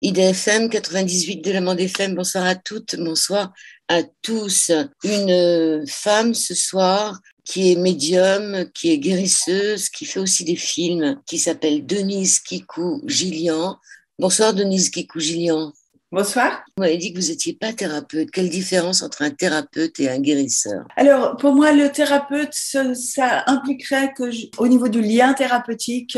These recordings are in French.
IDFM 98 de la Bande FM, bonsoir à toutes, bonsoir à tous. Une femme ce soir qui est médium, qui est guérisseuse, qui fait aussi des films, qui s'appelle Denise Kikou-Gillian. Bonsoir Denise Kikou-Gillian. Bonsoir. Vous m'avez dit que vous n'étiez pas thérapeute. Quelle différence entre un thérapeute et un guérisseur? Alors, pour moi, le thérapeute, ça impliquerait au niveau du lien thérapeutique,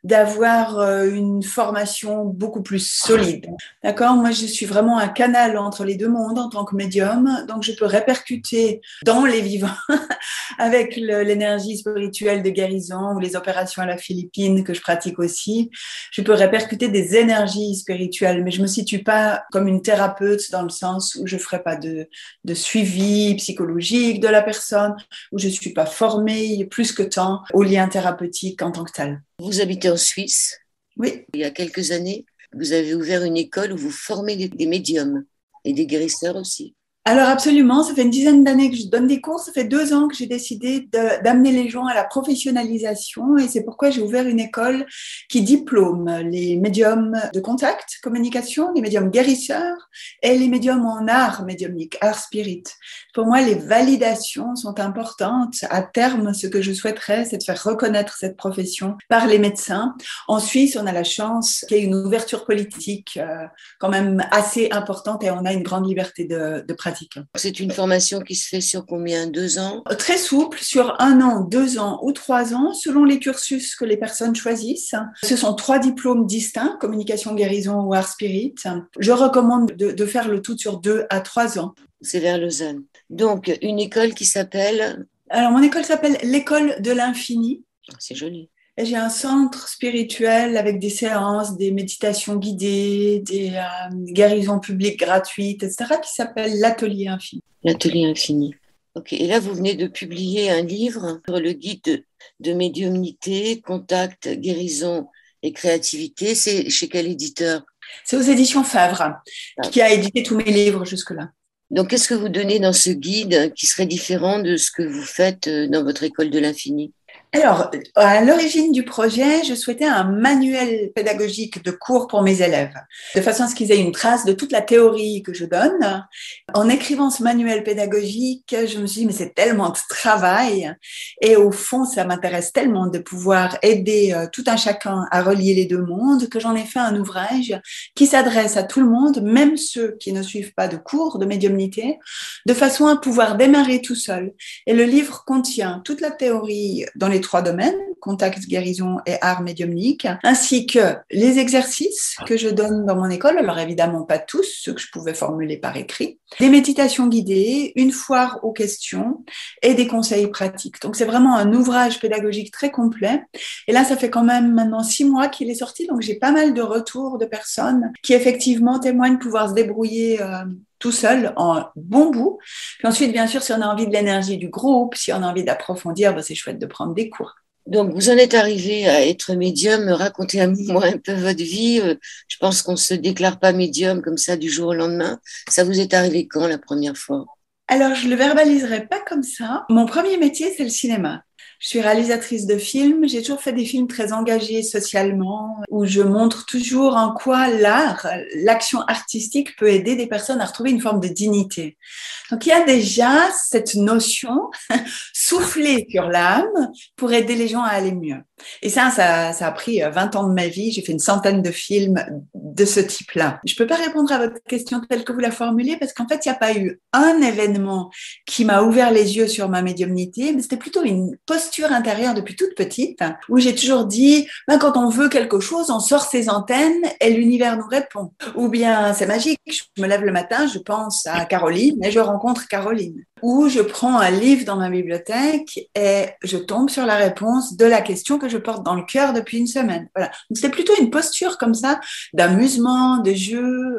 d'avoir une formation beaucoup plus solide. D'accord? Moi, je suis vraiment un canal entre les deux mondes en tant que médium. Donc, je peux répercuter dans les vivants avec l'énergie spirituelle de guérison ou les opérations à la Philippine que je pratique aussi. Je peux répercuter des énergies spirituelles, mais je me situe pas comme une thérapeute dans le sens où je ferai pas de suivi psychologique de la personne, où je suis pas formée plus que tant au lien thérapeutique en tant que tel. Vous habitez en Suisse. Oui. Il y a quelques années, vous avez ouvert une école où vous formez des médiums et des guérisseurs aussi. Alors absolument, ça fait une dizaine d'années que je donne des cours, ça fait 2 ans que j'ai décidé d'amener les gens à la professionnalisation et c'est pourquoi j'ai ouvert une école qui diplôme les médiums de contact, communication, les médiums guérisseurs et les médiums en art médiumnique, art spirit. Pour moi, les validations sont importantes. À terme, ce que je souhaiterais, c'est de faire reconnaître cette profession par les médecins. En Suisse, on a la chance qu'il y ait une ouverture politique quand même assez importante et on a une grande liberté de pratique. C'est une formation qui se fait sur combien? 2 ans? Très souple, sur 1 an, 2 ans ou 3 ans, selon les cursus que les personnes choisissent. Ce sont 3 diplômes distincts, communication, guérison ou art spirit. Je recommande de faire le tout sur 2 à 3 ans. C'est vers Lausanne. Donc, une école qui s'appelle... Alors, mon école s'appelle l'École de l'Infini. C'est joli. Et j'ai un centre spirituel avec des séances, des méditations guidées, des guérisons publiques gratuites, etc., qui s'appelle l'Atelier Infini. L'Atelier Infini. Ok. Et là, vous venez de publier un livre sur le guide de médiumnité, contact, guérison et créativité. C'est chez quel éditeur? C'est aux éditions Favre, qui a édité tous mes livres jusque-là. Donc, qu'est-ce que vous donnez dans ce guide qui serait différent de ce que vous faites dans votre école de l'infini? Alors, à l'origine du projet, je souhaitais un manuel pédagogique de cours pour mes élèves, de façon à ce qu'ils aient une trace de toute la théorie que je donne. En écrivant ce manuel pédagogique, je me suis dit, mais c'est tellement de travail. Et au fond, ça m'intéresse tellement de pouvoir aider tout un chacun à relier les deux mondes que j'en ai fait un ouvrage qui s'adresse à tout le monde, même ceux qui ne suivent pas de cours de médiumnité, de façon à pouvoir démarrer tout seul. Et le livre contient toute la théorie dans les 3 domaines, contact, guérison et art médiumnique, ainsi que les exercices que je donne dans mon école, alors évidemment pas tous, ceux que je pouvais formuler par écrit, des méditations guidées, une foire aux questions et des conseils pratiques. Donc c'est vraiment un ouvrage pédagogique très complet. Et là, ça fait quand même maintenant 6 mois qu'il est sorti, donc j'ai pas mal de retours de personnes qui effectivement témoignent pouvoir se débrouiller tout seul, en bon bout. Puis ensuite, bien sûr, si on a envie de l'énergie du groupe, si on a envie d'approfondir, ben c'est chouette de prendre des cours. Donc, vous en êtes arrivé à être médium. Racontez-moi un peu votre vie. Je pense qu'on ne se déclare pas médium comme ça du jour au lendemain. Ça vous est arrivé quand la première fois? Alors, je ne le verbaliserai pas comme ça. Mon premier métier, c'est le cinéma. Je suis réalisatrice de films. J'ai toujours fait des films très engagés socialement, où je montre toujours en quoi l'art, l'action artistique peut aider des personnes à retrouver une forme de dignité. Donc, il y a déjà cette notion soufflée sur l'âme pour aider les gens à aller mieux. Et ça a pris 20 ans de ma vie. J'ai fait une centaine de films de ce type-là. Je ne peux pas répondre à votre question telle que vous la formulez parce qu'en fait, il n'y a pas eu un événement qui m'a ouvert les yeux sur ma médiumnité, mais c'était plutôt une posture intérieure depuis toute petite où j'ai toujours dit, ben, quand on veut quelque chose, on sort ses antennes et l'univers nous répond. Ou bien, c'est magique, je me lève le matin, je pense à Caroline et je rencontre Caroline. Ou je prends un livre dans ma bibliothèque et je tombe sur la réponse de la question que je porte dans le cœur depuis une semaine. Voilà. Donc, c'était plutôt une posture comme ça, d'amusement, de jeu,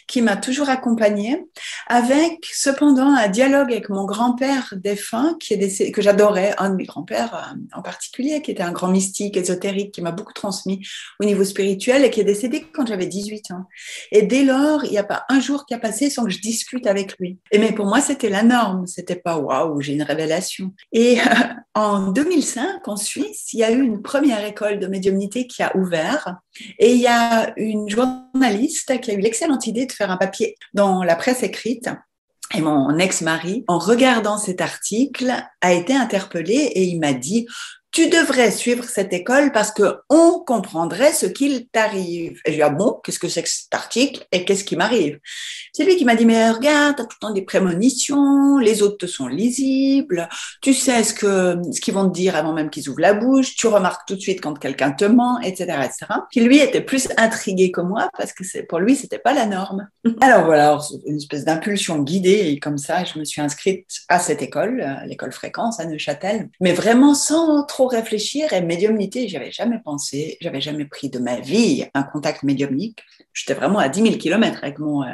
qui m'a toujours accompagnée, avec cependant un dialogue avec mon grand-père défunt, que j'adorais, un de mes grands-pères en particulier, qui était un grand mystique, ésotérique, qui m'a beaucoup transmis au niveau spirituel et qui est décédé quand j'avais 18 ans. Et dès lors, il n'y a pas un jour qui a passé sans que je discute avec lui. Et mais pour moi, c'était la norme. énorme, c'était pas waouh, j'ai une révélation. Et en 2005, en Suisse, il y a eu une première école de médiumnité qui a ouvert et il y a une journaliste qui a eu l'excellente idée de faire un papier dans la presse écrite. Et mon ex-mari, en regardant cet article, a été interpellé et il m'a dit: tu devrais suivre cette école parce que on comprendrait ce qu'il t'arrive. Et je lui ai dit: ah bon, qu'est-ce que c'est que cet article et qu'est-ce qui m'arrive? C'est lui qui m'a dit: mais regarde, t'as tout le temps des prémonitions, les autres te sont lisibles, tu sais ce qu'ils vont te dire avant même qu'ils ouvrent la bouche, tu remarques tout de suite quand quelqu'un te ment, etc., etc. Qui lui était plus intrigué que moi parce que pour lui, c'était pas la norme. Alors voilà, une espèce d'impulsion guidée et comme ça, je me suis inscrite à cette école, l'école Fréquence à Neuchâtel, mais vraiment sans trop réfléchir. Et médiumnité, j'avais jamais pensé, j'avais jamais pris de ma vie un contact médiumnique. J'étais vraiment à 10 000 kilomètres avec mon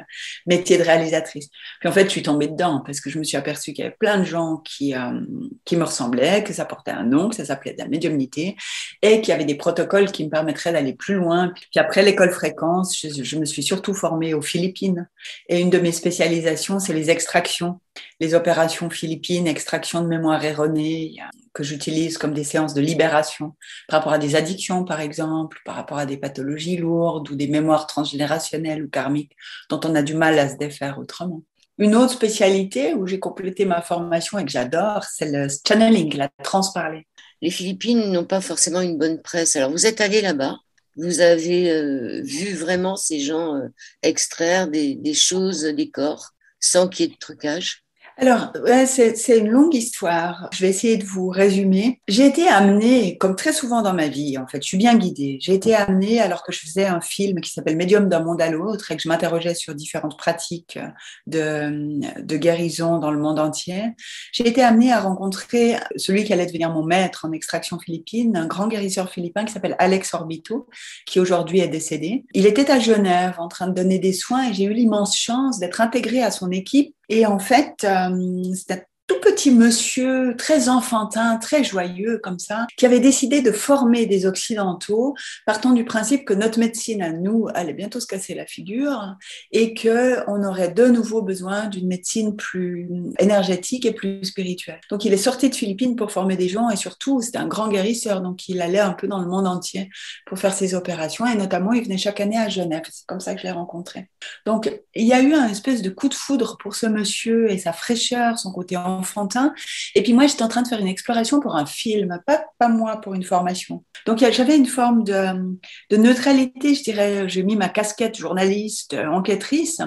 métier de réalisatrice. Puis en fait, je suis tombée dedans parce que je me suis aperçue qu'il y avait plein de gens qui me ressemblaient, que ça portait un nom, que ça s'appelait de la médiumnité et qu'il y avait des protocoles qui me permettraient d'aller plus loin. Puis après l'école Fréquence, je me suis surtout formée aux Philippines. Et une de mes spécialisations, c'est les extractions, les opérations philippines, extraction de mémoire erronée, que j'utilise comme des séances de libération par rapport à des addictions, par exemple, par rapport à des pathologies lourdes ou des mémoires transgénérationnelles ou karmiques dont on a du mal à se défaire autrement. Une autre spécialité où j'ai complété ma formation et que j'adore, c'est le channeling, la transparler. Les Philippines n'ont pas forcément une bonne presse. Alors, vous êtes allé là-bas, vous avez vu vraiment ces gens extraire des choses des corps sans qu'il y ait de trucage. Alors, ouais, c'est une longue histoire. Je vais essayer de vous résumer. J'ai été amenée, comme très souvent dans ma vie, en fait, je suis bien guidée. J'ai été amenée alors que je faisais un film qui s'appelle Médium d'un monde à l'autre et que je m'interrogeais sur différentes pratiques de guérison dans le monde entier. J'ai été amenée à rencontrer celui qui allait devenir mon maître en extraction philippine, un grand guérisseur philippin qui s'appelle Alex Orbito, qui aujourd'hui est décédé. Il était à Genève en train de donner des soins et j'ai eu l'immense chance d'être intégrée à son équipe. Et en fait, c'est un tout petit monsieur, très enfantin, très joyeux comme ça, qui avait décidé de former des Occidentaux, partant du principe que notre médecine à nous allait bientôt se casser la figure et qu'on aurait de nouveau besoin d'une médecine plus énergétique et plus spirituelle. Donc il est sorti de Philippines pour former des gens et surtout c'était un grand guérisseur, donc il allait un peu dans le monde entier pour faire ses opérations et notamment il venait chaque année à Genève. C'est comme ça que je l'ai rencontré. Donc il y a eu un espèce de coup de foudre pour ce monsieur et sa fraîcheur, son côté enfantin. Et puis moi, j'étais en train de faire une exploration pour un film, pas moi pour une formation. Donc j'avais une forme de neutralité, je dirais. J'ai mis ma casquette journaliste, enquêtrice,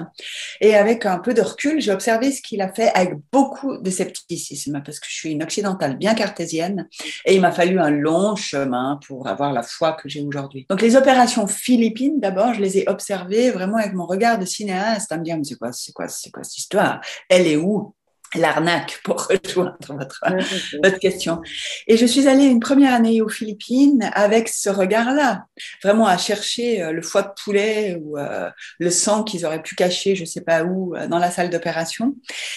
et avec un peu de recul, j'ai observé ce qu'il a fait avec beaucoup de scepticisme, parce que je suis une occidentale bien cartésienne, et il m'a fallu un long chemin pour avoir la foi que j'ai aujourd'hui. Donc les opérations philippines, d'abord, je les ai observées vraiment avec mon regard de cinéaste, à me dire, mais c'est quoi cette histoire? Elle est où l'arnaque, pour rejoindre votre question. Et je suis allée une première année aux Philippines avec ce regard-là, vraiment à chercher le foie de poulet ou le sang qu'ils auraient pu cacher, je ne sais pas où, dans la salle d'opération.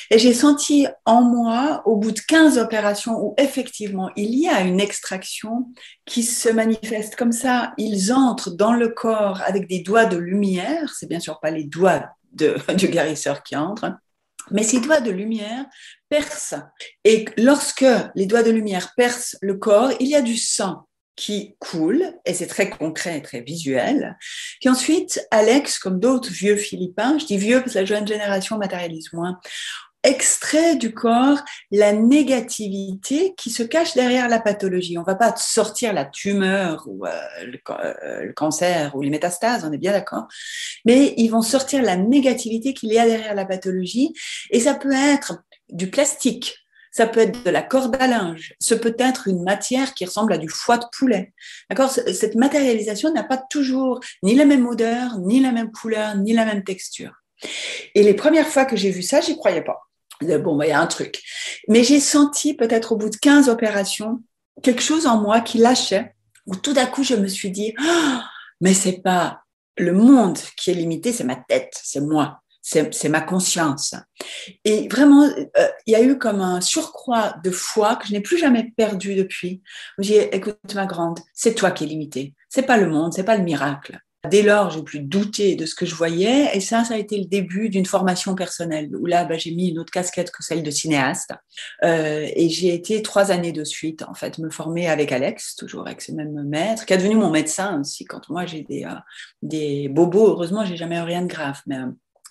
Et j'ai senti en moi, au bout de 15 opérations, où effectivement, il y a une extraction qui se manifeste comme ça. Ils entrent dans le corps avec des doigts de lumière, c'est bien sûr pas les doigts du guérisseur qui entrent, mais ces doigts de lumière percent. Et lorsque les doigts de lumière percent le corps, il y a du sang qui coule, et c'est très concret et très visuel. Puis ensuite, Alex, comme d'autres vieux Philippins, je dis vieux parce que la jeune génération matérialise moins, extrait du corps la négativité qui se cache derrière la pathologie. On ne va pas sortir la tumeur ou le cancer ou les métastases, on est bien d'accord, mais ils vont sortir la négativité qu'il y a derrière la pathologie et ça peut être du plastique, ça peut être de la corde à linge, ce peut être une matière qui ressemble à du foie de poulet. D'accord ? Cette matérialisation n'a pas toujours ni la même odeur, ni la même couleur, ni la même texture. Et les premières fois que j'ai vu ça, j'y croyais pas. Bon, il y a un truc. Mais j'ai senti peut-être au bout de 15 opérations quelque chose en moi qui lâchait, où tout d'un coup je me suis dit oh, mais c'est pas le monde qui est limité, c'est ma tête, c'est moi. C'est ma conscience. Et vraiment, il y a eu comme un surcroît de foi que je n'ai plus jamais perdu depuis. J'ai dit, écoute ma grande, c'est toi qui es limité. C'est pas le monde, c'est pas le miracle. Dès lors, j'ai pu douter de ce que je voyais et ça a été le début d'une formation personnelle où là, j'ai mis une autre casquette que celle de cinéaste et j'ai été 3 années de suite, en fait, me former avec Alex, toujours avec ce même maître, qui est devenu mon médecin aussi quand moi j'ai des bobos. Heureusement, j'ai jamais eu rien de grave, mais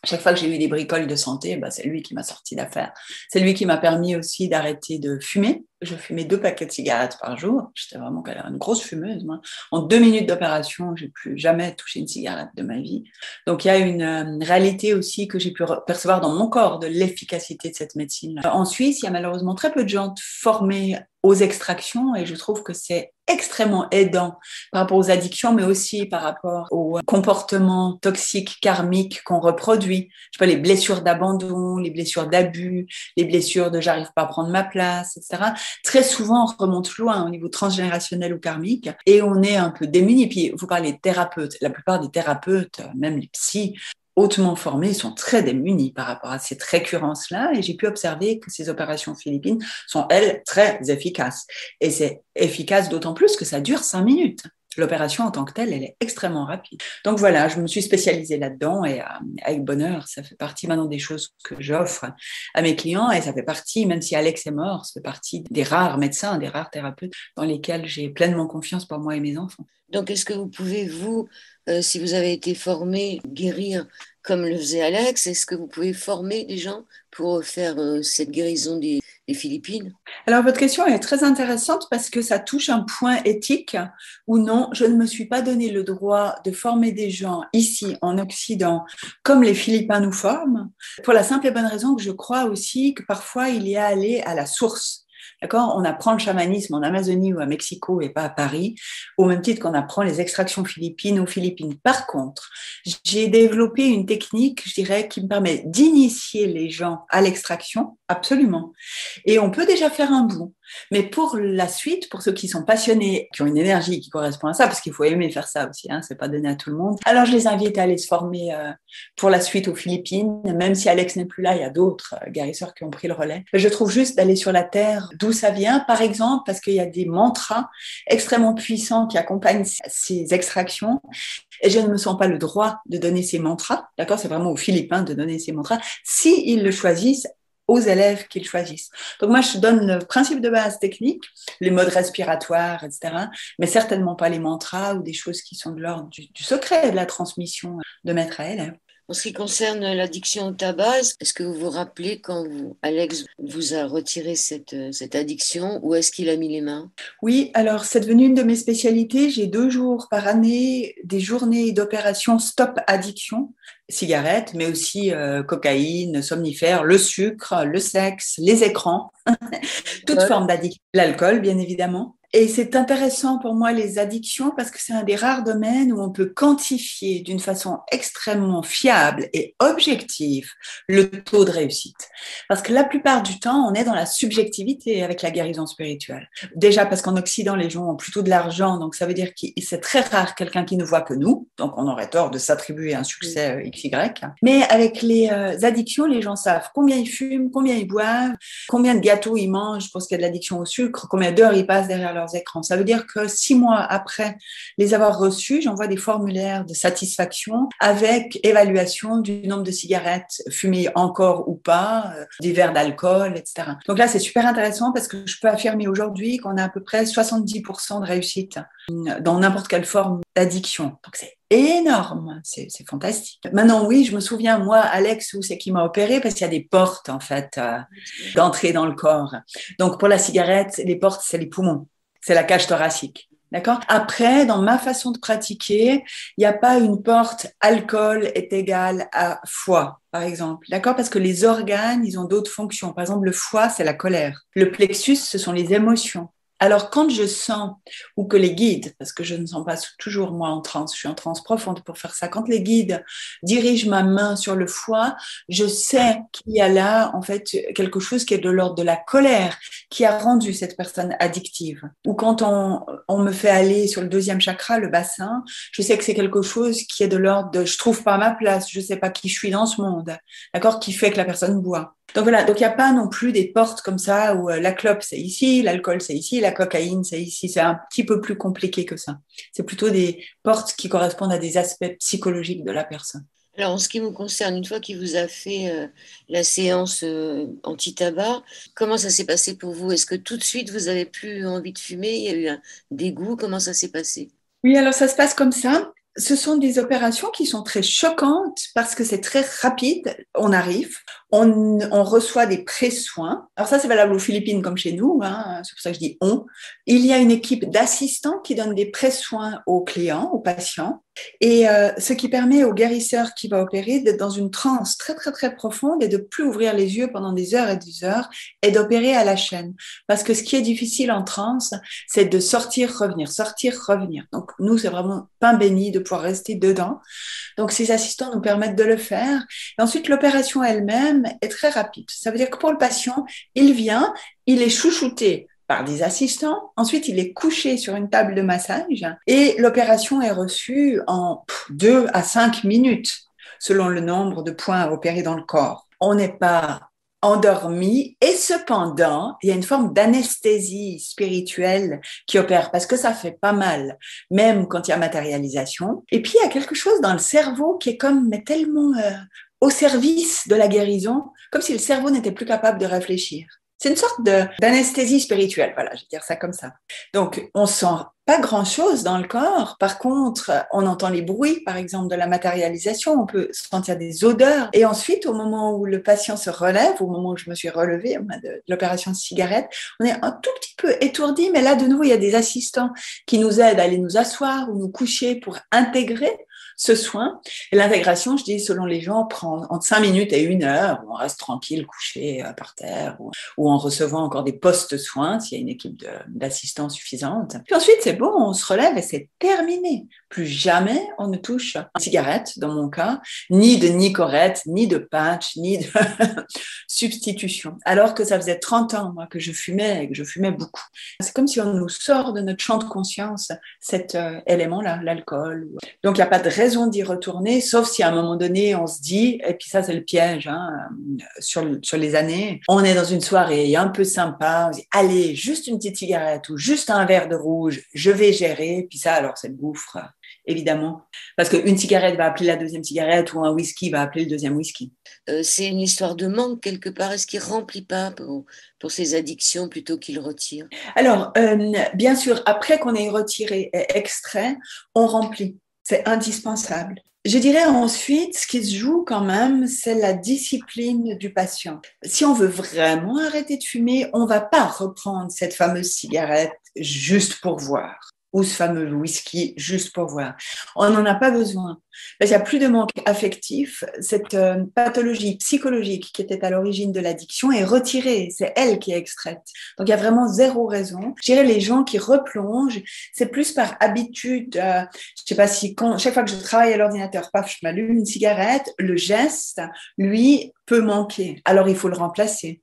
chaque fois que j'ai eu des bricoles de santé, c'est lui qui m'a sorti d'affaire. C'est lui qui m'a permis aussi d'arrêter de fumer. Je fumais 2 paquets de cigarettes par jour. J'étais vraiment une grosse fumeuse. Moi. En 2 minutes d'opération, j'ai plus jamais touché une cigarette de ma vie. Donc, il y a une réalité aussi que j'ai pu percevoir dans mon corps de l'efficacité de cette médecine. En Suisse, il y a malheureusement très peu de gens formés aux extractions et je trouve que c'est extrêmement aidant par rapport aux addictions, mais aussi par rapport aux comportements toxiques, karmiques qu'on reproduit. Je sais pas, les blessures d'abandon, les blessures d'abus, les blessures de j'arrive pas à prendre ma place, etc. Très souvent, on remonte loin au niveau transgénérationnel ou karmique et on est un peu démunis. Puis, vous parlez de thérapeutes. La plupart des thérapeutes, même les psys, hautement formés sont très démunis par rapport à cette récurrence-là et j'ai pu observer que ces opérations philippines sont, elles, très efficaces. Et c'est efficace d'autant plus que ça dure 5 minutes. L'opération en tant que telle, elle est extrêmement rapide. Donc voilà, je me suis spécialisée là-dedans et avec bonheur, ça fait partie maintenant des choses que j'offre à mes clients et ça fait partie, même si Alex est mort, ça fait partie des rares médecins, des rares thérapeutes dans lesquels j'ai pleinement confiance pour moi et mes enfants. Donc, est-ce que vous pouvez, si vous avez été formé, guérir comme le faisait Alex? Est-ce que vous pouvez former des gens pour faire cette guérison des Philippines? Alors, votre question est très intéressante parce que ça touche un point éthique où non, je ne me suis pas donné le droit de former des gens ici en Occident comme les Philippins nous forment, pour la simple et bonne raison que je crois aussi que parfois il y a à aller à la source. D'accord? On apprend le chamanisme en Amazonie ou à Mexico et pas à Paris, au même titre qu'on apprend les extractions philippines aux Philippines. Par contre, j'ai développé une technique, je dirais, qui me permet d'initier les gens à l'extraction, absolument. Et on peut déjà faire un bout. Mais pour la suite, pour ceux qui sont passionnés, qui ont une énergie qui correspond à ça, parce qu'il faut aimer faire ça aussi, hein, c'est pas donné à tout le monde. Alors je les invite à aller se former pour la suite aux Philippines, même si Alex n'est plus là, il y a d'autres guérisseurs qui ont pris le relais. Je trouve juste d'aller sur la terre d'où ça vient, par exemple, parce qu'il y a des mantras extrêmement puissants qui accompagnent ces extractions. Et je ne me sens pas le droit de donner ces mantras, d'accord? C'est vraiment aux Philippins de donner ces mantras, s'ils le choisissent, aux élèves qu'ils choisissent. Donc moi, je donne le principe de base technique, les modes respiratoires, etc., mais certainement pas les mantras ou des choses qui sont de l'ordre du secret de la transmission de maître à élève. En ce qui concerne l'addiction au tabac, est-ce que vous vous rappelez quand Alex vous a retiré cette addiction, où est-ce qu'il a mis les mains? Oui, alors c'est devenu une de mes spécialités. J'ai 2 jours par année des journées d'opération Stop Addiction, cigarettes, mais aussi cocaïne, somnifères, le sucre, le sexe, les écrans, toute forme d'addiction. L'alcool, bien évidemment. Et c'est intéressant pour moi les addictions parce que c'est un des rares domaines où on peut quantifier d'une façon extrêmement fiable et objective le taux de réussite. Parce que la plupart du temps, on est dans la subjectivité avec la guérison spirituelle. Déjà parce qu'en Occident, les gens ont plutôt de l'argent, donc ça veut dire que c'est très rare quelqu'un qui ne voit que nous, donc on aurait tort de s'attribuer un succès XY. Mais avec les addictions, les gens savent combien ils fument, combien ils boivent, combien de gâteaux ils mangent pour ce qui est de l'addiction au sucre, combien d'heures ils passent derrière leurs écrans. Ça veut dire que 6 mois après les avoir reçus, j'envoie des formulaires de satisfaction avec évaluation du nombre de cigarettes fumées encore ou pas, des verres d'alcool, etc. Donc là, c'est super intéressant parce que je peux affirmer aujourd'hui qu'on a à peu près 70% de réussite dans n'importe quelle forme d'addiction. Donc c'est énorme, c'est fantastique. Maintenant, oui, je me souviens, moi, Alex, où c'est qui m'a opéré, parce qu'il y a des portes, en fait, d'entrée dans le corps. Donc, pour la cigarette, les portes, c'est les poumons, c'est la cage thoracique. D'accord? Après, dans ma façon de pratiquer, il n'y a pas une porte alcool est égal à foie, par exemple. D'accord? Parce que les organes, ils ont d'autres fonctions. Par exemple, le foie, c'est la colère. Le plexus, ce sont les émotions. Alors, quand je sens, ou que les guides, parce que je ne sens pas toujours moi en transe, je suis en transe profonde pour faire ça, quand les guides dirigent ma main sur le foie, je sais qu'il y a là, en fait, quelque chose qui est de l'ordre de la colère qui a rendu cette personne addictive. Ou quand on me fait aller sur le 2e chakra, le bassin, je sais que c'est quelque chose qui est de l'ordre de je trouve pas ma place, je sais pas qui je suis dans ce monde, d'accord, qui fait que la personne boit. Donc voilà, donc il n'y a pas non plus des portes comme ça où la clope c'est ici, l'alcool c'est ici, la cocaïne c'est ici. C'est un petit peu plus compliqué que ça. C'est plutôt des portes qui correspondent à des aspects psychologiques de la personne. Alors, en ce qui vous concerne, une fois qu'il vous a fait la séance anti-tabac, comment ça s'est passé pour vous? Est-ce que tout de suite, vous avez plus envie de fumer? Il y a eu un dégoût? Comment ça s'est passé? Oui, alors ça se passe comme ça. Ce sont des opérations qui sont très choquantes parce que c'est très rapide. On arrive, on reçoit des pré-soins. Alors ça, c'est valable aux Philippines comme chez nous, hein, c'est pour ça que je dis on. Il y a une équipe d'assistants qui donne des pré-soins aux clients, aux patients, et ce qui permet au guérisseur qui va opérer d'être dans une transe très, très, très profonde et de plus ouvrir les yeux pendant des heures et des heures et d'opérer à la chaîne. Parce que ce qui est difficile en transe, c'est de sortir, revenir. Donc, nous, c'est vraiment pain béni de pouvoir rester dedans. Donc, ces assistants nous permettent de le faire. Et ensuite, l'opération elle-même est très rapide. Ça veut dire que pour le patient, il vient, il est chouchouté par des assistants. Ensuite, il est couché sur une table de massage et l'opération est reçue en 2 à 5 minutes, selon le nombre de points à opérer dans le corps. On n'est pas endormi et cependant, il y a une forme d'anesthésie spirituelle qui opère parce que ça fait pas mal, même quand il y a matérialisation. Et puis, il y a quelque chose dans le cerveau qui est comme, mais tellement au service de la guérison, comme si le cerveau n'était plus capable de réfléchir. C'est une sorte d'anesthésie spirituelle, voilà, je vais dire ça comme ça. Donc, on sent pas grand-chose dans le corps. Par contre, on entend les bruits, par exemple, de la matérialisation. On peut sentir des odeurs. Et ensuite, au moment où le patient se relève, au moment où je me suis relevée de l'opération de cigarette, on est un tout petit peu étourdi. Mais là, de nouveau, il y a des assistants qui nous aident à aller nous asseoir ou nous coucher pour intégrer ce soin. Et l'intégration, je dis, selon les gens, prend entre 5 minutes et 1 heure. On reste tranquille, couché par terre, ou en recevant encore des post-soins, s'il y a une équipe d'assistants suffisante. Puis ensuite, c'est bon, on se relève et c'est terminé. Plus jamais on ne touche à une cigarette, dans mon cas, ni de Nicorette, ni de patch, ni de substitution. Alors que ça faisait 30 ans, moi, que je fumais et que je fumais beaucoup. C'est comme si on nous sort de notre champ de conscience cet élément-là, l'alcool. Donc, il n'y a pas de raison d'y retourner, sauf si à un moment donné, on se dit, et puis ça, c'est le piège, hein, sur les années, on est dans une soirée un peu sympa, on se dit, allez, juste une petite cigarette ou juste un verre de rouge, je vais gérer, puis ça, alors c'est le gouffre, évidemment, parce qu'une cigarette va appeler la deuxième cigarette ou un whisky va appeler le deuxième whisky. C'est une histoire de manque quelque part. Est-ce qu'il ne remplit pas pour ses addictions plutôt qu'il retire? Alors, bien sûr, après qu'on ait retiré et extrait, on remplit. C'est indispensable. Je dirais ensuite, ce qui se joue quand même, c'est la discipline du patient. Si on veut vraiment arrêter de fumer, on ne va pas reprendre cette fameuse cigarette juste pour voir, ou ce fameux whisky juste pour voir. On n'en a pas besoin. Parce qu'il n'y a plus de manque affectif. Cette pathologie psychologique qui était à l'origine de l'addiction est retirée. C'est elle qui est extraite. Donc, il y a vraiment zéro raison. Je dirais les gens qui replongent, c'est plus par habitude. Je ne sais pas si chaque fois que je travaille à l'ordinateur, paf, je m'allume une cigarette, le geste, lui, peut manquer. Alors, il faut le remplacer.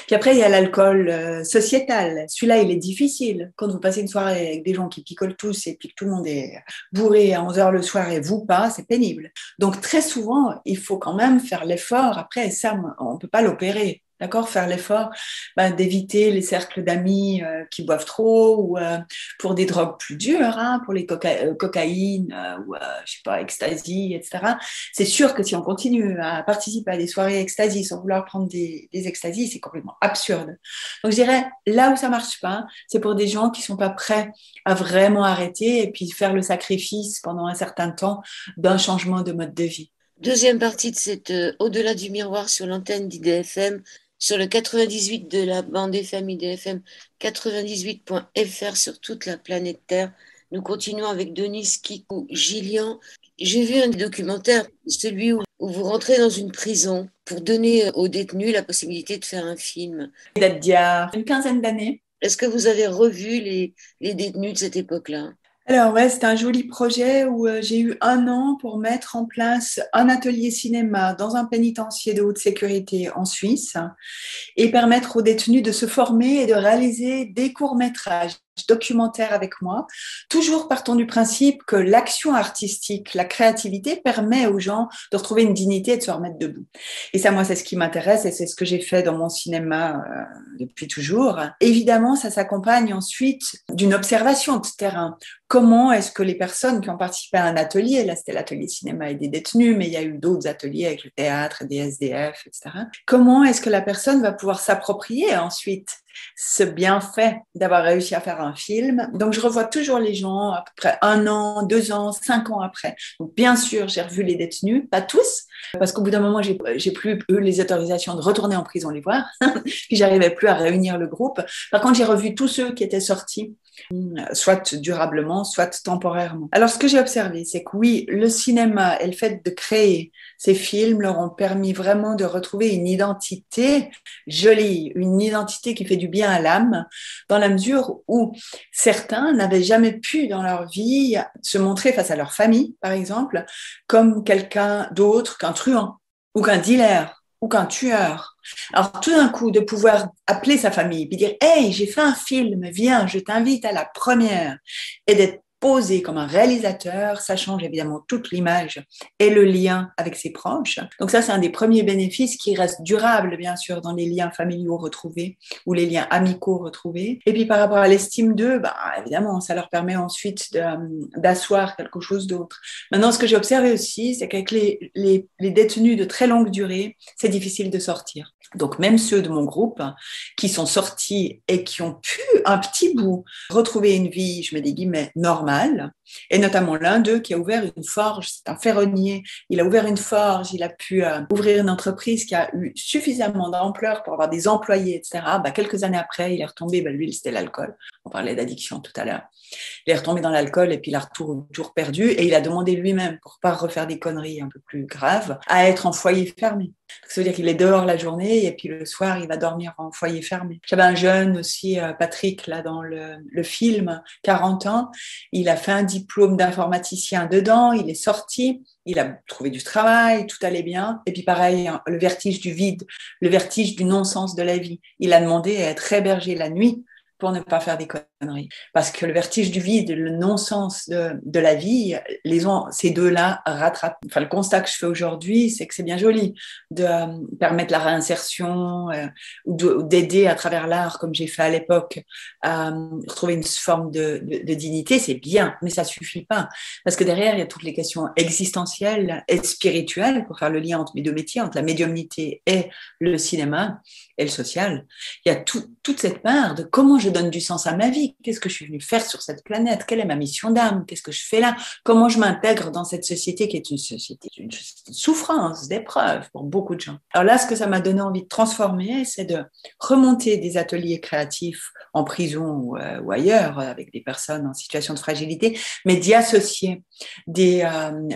Puis après, il y a l'alcool sociétal. Celui-là, il est difficile. Quand vous passez une soirée avec des gens qui picolent tous et puis que tout le monde est bourré à 11 heures le soir et vous pas, c'est pénible. Donc, très souvent, il faut quand même faire l'effort. Après, ça, on ne peut pas l'opérer. D'accord, faire l'effort d'éviter les cercles d'amis qui boivent trop ou pour des drogues plus dures, hein, pour les cocaïne ou je sais pas, ecstasy, etc. C'est sûr que si on continue à participer à des soirées ecstasy sans vouloir prendre des ecstasy, c'est complètement absurde. Donc je dirais là où ça marche pas, c'est pour des gens qui sont pas prêts à vraiment arrêter et puis faire le sacrifice pendant un certain temps d'un changement de mode de vie. Deuxième partie de cette Au-delà du miroir sur l'antenne d'IDFM, sur le 98 de la bande FM IDFM, 98.fr sur toute la planète Terre. Nous continuons avec Denise Kikou Gillian. J'ai vu un documentaire, celui où vous rentrez dans une prison pour donner aux détenus la possibilité de faire un film. Date d'il y a une quinzaine d'années. Est-ce que vous avez revu les détenus de cette époque-là? Alors ouais, c'était un joli projet où j'ai eu 1 an pour mettre en place un atelier cinéma dans un pénitencier de haute sécurité en Suisse et permettre aux détenus de se former et de réaliser des courts-métrages. documentaire avec moi, toujours partant du principe que l'action artistique, la créativité permet aux gens de retrouver une dignité et de se remettre debout. Et ça, moi, c'est ce qui m'intéresse et c'est ce que j'ai fait dans mon cinéma depuis toujours. Évidemment, ça s'accompagne ensuite d'une observation de terrain. Comment est-ce que les personnes qui ont participé à un atelier, là c'était l'atelier cinéma et des détenus, mais il y a eu d'autres ateliers avec le théâtre, des SDF, etc. Comment est-ce que la personne va pouvoir s'approprier ensuite ce bienfait d'avoir réussi à faire un film? Donc je revois toujours les gens à peu près 1 an, 2 ans, 5 ans après. Donc bien sûr, j'ai revu les détenus, pas tous, parce qu'au bout d'un moment, j'ai plus eu les autorisations de retourner en prison les voir, puis j'arrivais plus à réunir le groupe. Par contre, j'ai revu tous ceux qui étaient sortis, soit durablement, soit temporairement. Alors, ce que j'ai observé, c'est que oui, le cinéma et le fait de créer ces films leur ont permis vraiment de retrouver une identité jolie, une identité qui fait du bien à l'âme, dans la mesure où certains n'avaient jamais pu dans leur vie se montrer face à leur famille, par exemple, comme quelqu'un d'autre qu'un truand ou qu'un dealer ou qu'un tueur. Alors tout d'un coup, de pouvoir appeler sa famille et dire « Hey, j'ai fait un film, viens, je t'invite à la première » et d'être posé comme un réalisateur, ça change évidemment toute l'image et le lien avec ses proches. Donc ça, c'est un des premiers bénéfices qui reste durable, bien sûr, dans les liens familiaux retrouvés ou les liens amicaux retrouvés. Et puis par rapport à l'estime d'eux, évidemment, ça leur permet ensuite d'asseoir quelque chose d'autre. Maintenant, ce que j'ai observé aussi, c'est qu'avec les détenus de très longue durée, c'est difficile de sortir. Donc même ceux de mon groupe qui sont sortis et qui ont pu un petit bout retrouver une vie, je mets des guillemets, normale, et notamment l'un d'eux qui a ouvert une forge, c'est un ferronnier, il a ouvert une forge, il a pu ouvrir une entreprise qui a eu suffisamment d'ampleur pour avoir des employés, etc. Quelques années après, il est retombé, lui, c'était l'alcool. On parlait d'addiction tout à l'heure. Il est retombé dans l'alcool et puis il a tout perdu et il a demandé lui-même, pour pas refaire des conneries un peu plus graves, à être en foyer fermé. Ça veut dire qu'il est dehors la journée et puis le soir, il va dormir en foyer fermé. J'avais un jeune aussi, Patrick, là dans le film, 40 ans. Il a fait un diplôme d'informaticien dedans, il est sorti, il a trouvé du travail, tout allait bien. Et puis pareil, le vertige du vide, le vertige du non-sens de la vie. Il a demandé à être hébergé la nuit pour ne pas faire des conneries. Parce que le vertige du vide, le non-sens de la vie, ces deux-là rattrapent. Enfin, le constat que je fais aujourd'hui, c'est que c'est bien joli de permettre la réinsertion ou d'aider à travers l'art, comme j'ai fait à l'époque, à retrouver une forme de dignité, c'est bien, mais ça suffit pas. Parce que derrière, il y a toutes les questions existentielles et spirituelles, pour faire le lien entre mes deux métiers, entre la médiumnité et le cinéma et le social. Il y a toute cette part de comment je donne du sens à ma vie. Qu'est-ce que je suis venue faire sur cette planète? Quelle est ma mission d'âme? Qu'est-ce que je fais là? Comment je m'intègre dans cette société qui est une société de souffrance, d'épreuve pour beaucoup de gens? Alors là, ce que ça m'a donné envie de transformer, c'est de remonter des ateliers créatifs en prison ou ailleurs, avec des personnes en situation de fragilité, mais d'y associer des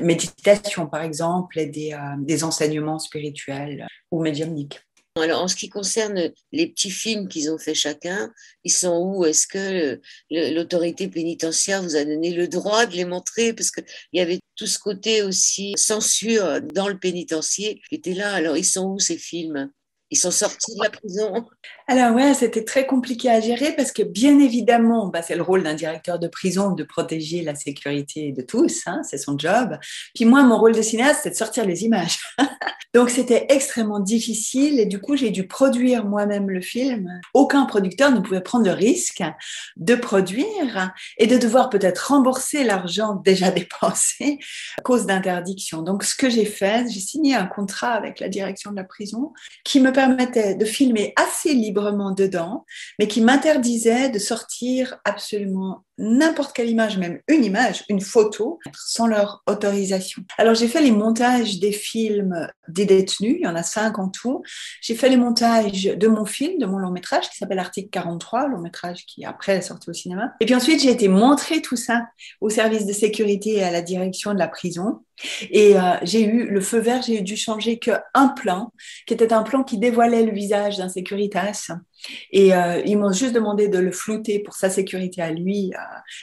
méditations, par exemple, et des enseignements spirituels ou médiumniques. Alors, en ce qui concerne les petits films qu'ils ont fait chacun, ils sont où? Est-ce que l'autorité pénitentiaire vous a donné le droit de les montrer? Parce qu'il y avait tout ce côté aussi censure dans le pénitencier qui était là. Alors, ils sont où ces films? Ils sont sortis de la prison? Alors ouais, c'était très compliqué à gérer parce que bien évidemment, c'est le rôle d'un directeur de prison de protéger la sécurité de tous, c'est son job. Puis moi, mon rôle de cinéaste, c'est de sortir les images. Donc c'était extrêmement difficile et du coup, j'ai dû produire moi-même le film. Aucun producteur ne pouvait prendre le risque de produire et de devoir peut-être rembourser l'argent déjà dépensé à cause d'interdiction. Donc ce que j'ai fait, j'ai signé un contrat avec la direction de la prison qui me permettait de filmer assez librement dedans, mais qui m'interdisait de sortir absolument n'importe quelle image, même une image, une photo, sans leur autorisation. Alors j'ai fait les montages des films des détenus, il y en a 5 en tout. J'ai fait les montages de mon film, de mon long métrage qui s'appelle Article 43, long métrage qui après est sorti au cinéma. Et puis ensuite j'ai été montrer tout ça au service de sécurité et à la direction de la prison. Et j'ai eu le feu vert, j'ai dû changer qu'un plan, qui était un plan qui dévoilait le visage d'un Securitas Et ils m'ont juste demandé de le flouter pour sa sécurité à lui.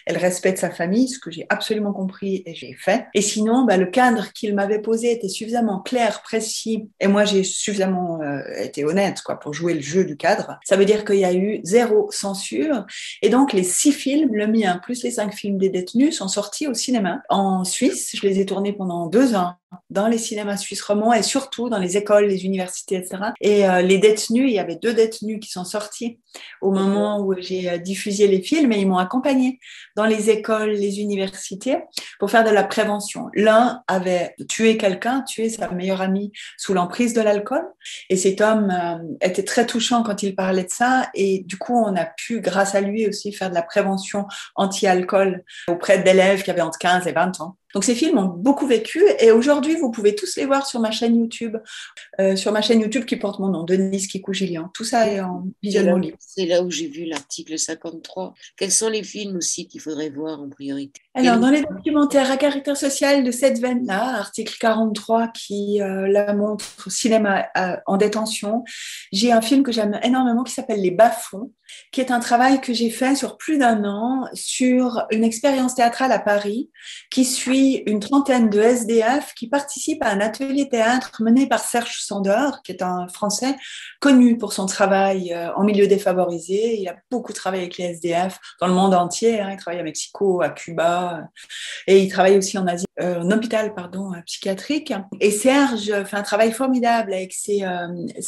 Elle respecte sa famille, ce que j'ai absolument compris et j'ai fait. Et sinon, le cadre qu'il m'avait posé était suffisamment clair, précis. Et moi, j'ai suffisamment été honnête pour jouer le jeu du cadre. Ça veut dire qu'il y a eu 0 censure. Et donc, les 6 films, le mien plus les 5 films des détenus, sont sortis au cinéma. En Suisse, je les ai tournés pendant 2 ans dans les cinémas suisses romands et surtout dans les écoles, les universités, etc. Et les détenus, il y avait 2 détenus qui sont sortis au moment où j'ai diffusé les films et ils m'ont accompagnée dans les écoles, les universités pour faire de la prévention. L'un avait tué quelqu'un, tué sa meilleure amie sous l'emprise de l'alcool et cet homme était très touchant quand il parlait de ça et du coup on a pu, grâce à lui aussi, faire de la prévention anti-alcool auprès d'élèves qui avaient entre 15 et 20 ans. Donc ces films ont beaucoup vécu et aujourd'hui vous pouvez tous les voir sur ma chaîne YouTube, qui porte mon nom, Denise Kikou-Gillian. Tout ça est en visionnement libre. C'est là où j'ai vu l'article 53. Quels sont les films aussi qu'il faudrait voir en priorité? Alors, dans les documentaires à caractère social de cette veine-là, article 43 qui la montre cinéma en détention, j'ai un film que j'aime énormément qui s'appelle Les Bas-fonds, qui est un travail que j'ai fait sur plus d'1 an sur une expérience théâtrale à Paris qui suit une trentaine de SDF qui participent à un atelier théâtre mené par Serge Sandor, qui est un Français connu pour son travail en milieu défavorisé. Il a beaucoup travaillé avec les SDF dans le monde entier. Il travaille à Mexico, à Cuba, et il travaille aussi en Asie, en hôpital psychiatrique. Et Serge fait un travail formidable avec ces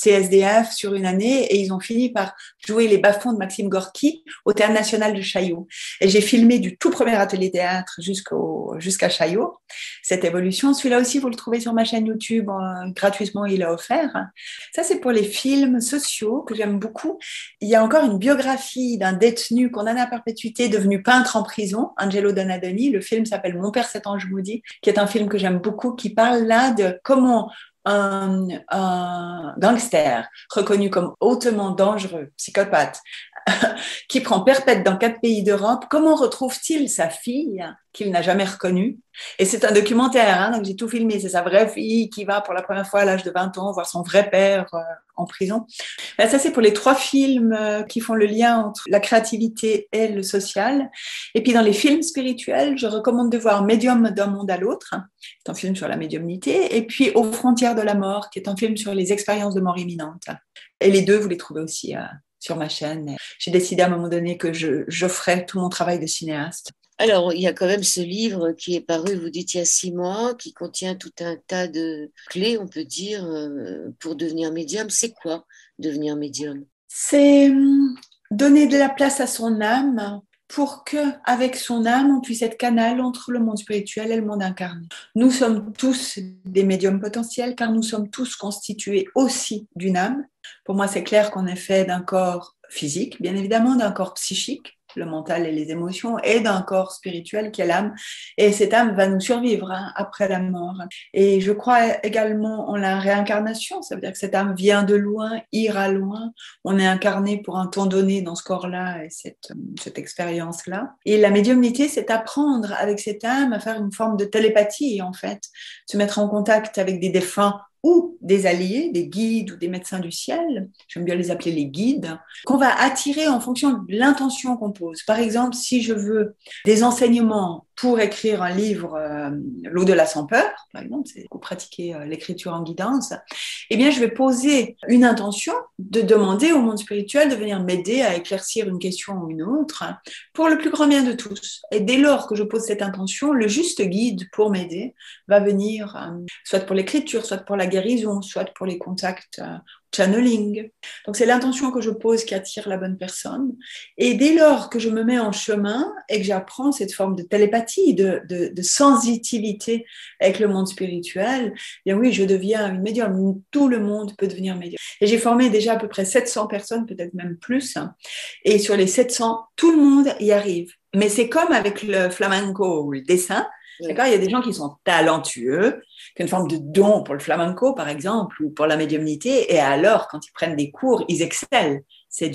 SDF sur une année et ils ont fini par jouer Les Bas-fonds de Maxime Gorky au Théâtre National de Chaillot. Et j'ai filmé du tout premier atelier théâtre jusqu'à Chaillot, cette évolution. Celui-là aussi, vous le trouvez sur ma chaîne YouTube, gratuitement, il est offert. Ça, c'est pour les films sociaux que j'aime beaucoup. Il y a encore une biographie d'un détenu condamné à perpétuité devenu peintre en prison, Angelo Donadoni. Le film s'appelle Mon père, cet ange maudit, qui est un film que j'aime beaucoup, qui parle là de comment un gangster reconnu comme hautement dangereux, psychopathe, qui prend perpète dans 4 pays d'Europe, comment retrouve-t-il sa fille qu'il n'a jamais reconnue? Et c'est un documentaire, donc j'ai tout filmé. C'est sa vraie fille qui va pour la première fois à l'âge de 20 ans voir son vrai père en prison. Ça, c'est pour les 3 films qui font le lien entre la créativité et le social. Et puis dans les films spirituels, je recommande de voir Médium d'un monde à l'autre, c'est un film sur la médiumnité, et puis Aux frontières de la mort, qui est un film sur les expériences de mort imminente. Et les 2, vous les trouvez aussi sur ma chaîne. J'ai décidé à un moment donné que je ferais tout mon travail de cinéaste. Alors, il y a quand même ce livre qui est paru, vous dites, il y a 6 mois, qui contient tout un tas de clés, on peut dire, pour devenir médium. C'est quoi devenir médium? C'est donner de la place à son âme pour qu'avec son âme, on puisse être canal entre le monde spirituel et le monde incarné. Nous sommes tous des médiums potentiels car nous sommes tous constitués aussi d'une âme. Pour moi, c'est clair qu'on est fait d'un corps physique, bien évidemment, d'un corps psychique, le mental et les émotions, et d'un corps spirituel qui est l'âme. Et cette âme va nous survivre après la mort. Et je crois également en la réincarnation. Ça veut dire que cette âme vient de loin, ira loin. On est incarné pour un temps donné dans ce corps-là et cette expérience-là. Et la médiumnité, c'est apprendre avec cette âme à faire une forme de télépathie, en fait. Se mettre en contact avec des défunts ou des alliés, des guides ou des médecins du ciel, j'aime bien les appeler les guides, qu'on va attirer en fonction de l'intention qu'on pose. Par exemple, si je veux des enseignements pour écrire un livre, L'au-delà sans peur, par exemple, c'est pour pratiquer l'écriture en guidance, eh bien, je vais poser une intention de demander au monde spirituel de venir m'aider à éclaircir une question ou une autre pour le plus grand bien de tous. Et dès lors que je pose cette intention, le juste guide pour m'aider va venir, soit pour l'écriture, soit pour la guérison, soit pour les contacts channeling. Donc, c'est l'intention que je pose qui attire la bonne personne. Et dès lors que je me mets en chemin et que j'apprends cette forme de télépathie, de sensitivité avec le monde spirituel, eh bien oui, je deviens une médium. Tout le monde peut devenir médium. Et j'ai formé déjà à peu près 700 personnes, peut-être même plus. Et sur les 700, tout le monde y arrive. Mais c'est comme avec le flamenco ou le dessin. D'accord, il y a des gens qui sont talentueux, qui ont une forme de don pour le flamenco, par exemple, ou pour la médiumnité, et alors, quand ils prennent des cours, ils excellent. C'est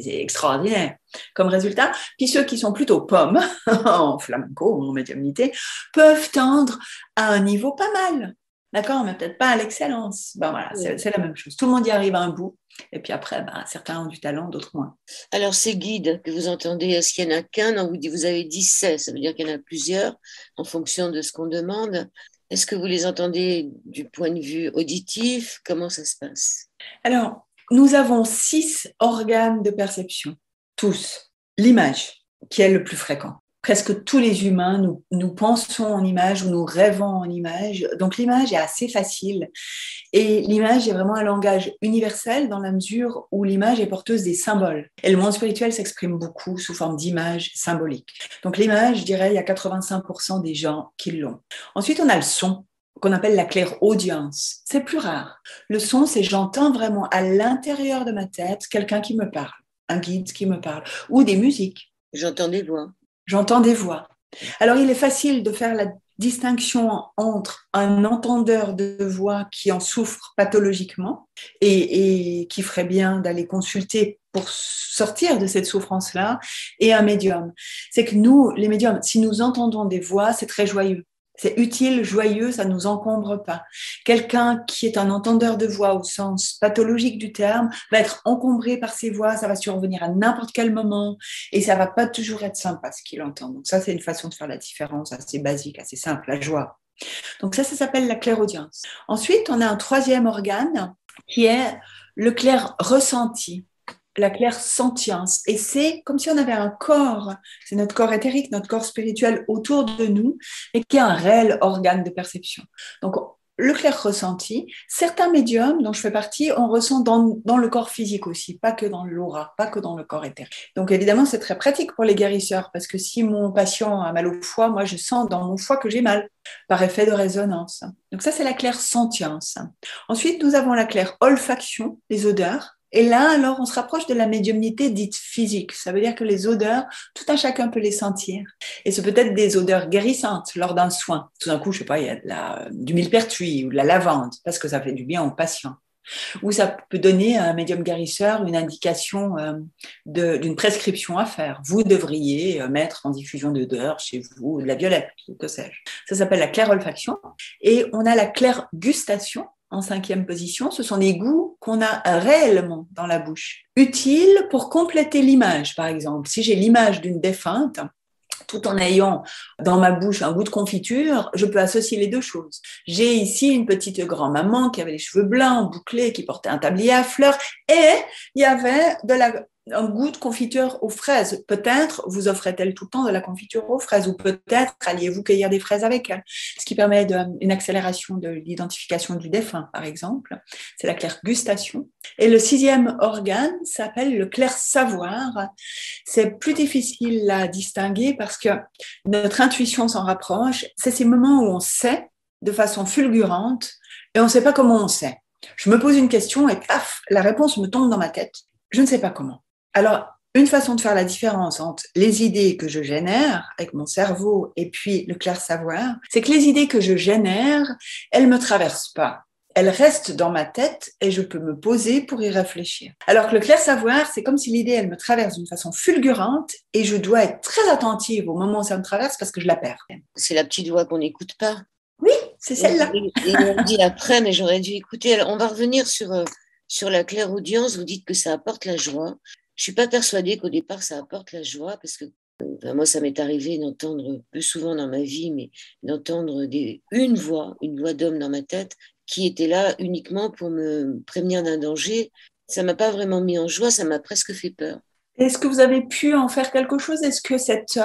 extraordinaire comme résultat. Puis ceux qui sont plutôt pommes, en flamenco ou en médiumnité, peuvent tendre à un niveau pas mal. D'accord, mais peut-être pas à l'excellence. Ben voilà, c'est la même chose. Tout le monde y arrive à un bout. Et puis après, certains ont du talent, d'autres moins. Alors, ces guides que vous entendez, est-ce qu'il n'y en a qu'un? Non, vous avez dit 16, ça veut dire qu'il y en a plusieurs en fonction de ce qu'on demande. Est-ce que vous les entendez du point de vue auditif? Comment ça se passe? Alors, nous avons 6 organes de perception, tous. L'image, qui est le plus fréquent. Presque tous les humains, nous pensons en image ou nous rêvons en image. Donc l'image est assez facile. Et l'image est vraiment un langage universel dans la mesure où l'image est porteuse des symboles. Et le monde spirituel s'exprime beaucoup sous forme d'images symboliques. Donc l'image, je dirais, il y a 85% des gens qui l'ont. Ensuite, on a le son, qu'on appelle la clairaudience. C'est plus rare. Le son, c'est j'entends vraiment à l'intérieur de ma tête quelqu'un qui me parle, un guide qui me parle, ou des musiques. J'entends des voix. J'entends des voix. Alors, il est facile de faire la distinction entre un entendeur de voix qui en souffre pathologiquement et qui ferait bien d'aller consulter pour sortir de cette souffrance-là, et un médium. C'est que nous, les médiums, si nous entendons des voix, c'est très joyeux. C'est utile, joyeux, ça ne nous encombre pas. Quelqu'un qui est un entendeur de voix au sens pathologique du terme va être encombré par ses voix, ça va survenir à n'importe quel moment et ça ne va pas toujours être sympa ce qu'il entend. Donc ça, c'est une façon de faire la différence assez basique, assez simple, la joie. Donc ça s'appelle la clairaudience. Ensuite, on a un troisième organe qui est le clair ressenti, la clair-sentience. Et c'est comme si on avait un corps, c'est notre corps éthérique, notre corps spirituel autour de nous, et qui est un réel organe de perception. Donc, le clair ressenti, certains médiums dont je fais partie, on ressent dans le corps physique aussi, pas que dans l'aura, pas que dans le corps éthérique. Donc évidemment, c'est très pratique pour les guérisseurs, parce que si mon patient a mal au foie, moi je sens dans mon foie que j'ai mal, par effet de résonance. Donc ça, c'est la clair sentience. Ensuite, nous avons la clair olfaction, les odeurs. Et là, alors, on se rapproche de la médiumnité dite physique. Ça veut dire que les odeurs, tout un chacun peut les sentir. Et c'est peut-être des odeurs guérissantes lors d'un soin. Tout d'un coup, je sais pas, il y a du millepertuis ou de la lavande, parce que ça fait du bien aux patients. Ou ça peut donner à un médium guérisseur une indication d'une prescription à faire. Vous devriez mettre en diffusion d'odeurs chez vous de la violette, que sais-je. Ça s'appelle la claire olfaction. Et on a la claire gustation en 5e position. Ce sont des goûts qu'on a réellement dans la bouche. Utiles pour compléter l'image, par exemple. Si j'ai l'image d'une défunte, tout en ayant dans ma bouche un goût de confiture, je peux associer les deux choses. J'ai ici une petite grand-maman qui avait les cheveux blancs, bouclés, qui portait un tablier à fleurs, et il y avait un goût de confiture aux fraises. Peut-être vous offrait-elle tout le temps de la confiture aux fraises, ou peut-être alliez-vous cueillir des fraises avec elle, ce qui permet une accélération de l'identification du défunt, par exemple. C'est la claire gustation. Et le 6e organe s'appelle le clair savoir. C'est plus difficile à distinguer parce que notre intuition s'en rapproche. C'est ces moments où on sait de façon fulgurante et on ne sait pas comment on sait. Je me pose une question et paf, la réponse me tombe dans ma tête. Je ne sais pas comment. Alors, une façon de faire la différence entre les idées que je génère avec mon cerveau et puis le clair savoir, c'est que les idées que je génère, elles ne me traversent pas. Elles restent dans ma tête et je peux me poser pour y réfléchir. Alors que le clair savoir, c'est comme si l'idée, elle me traverse d'une façon fulgurante et je dois être très attentive au moment où ça me traverse parce que je la perds. C'est la petite voix qu'on n'écoute pas. Oui, c'est celle-là. Et on dit après, mais j'aurais dû écouter. Alors, on va revenir sur la clairaudience. Vous dites que ça apporte la joie. Je suis pas persuadée qu'au départ, ça apporte la joie parce que moi, ça m'est arrivé d'entendre peu souvent dans ma vie, mais d'entendre une voix d'homme dans ma tête qui était là uniquement pour me prévenir d'un danger. Ça m'a pas vraiment mis en joie, ça m'a presque fait peur. Est-ce que vous avez pu en faire quelque chose? Est-ce que cette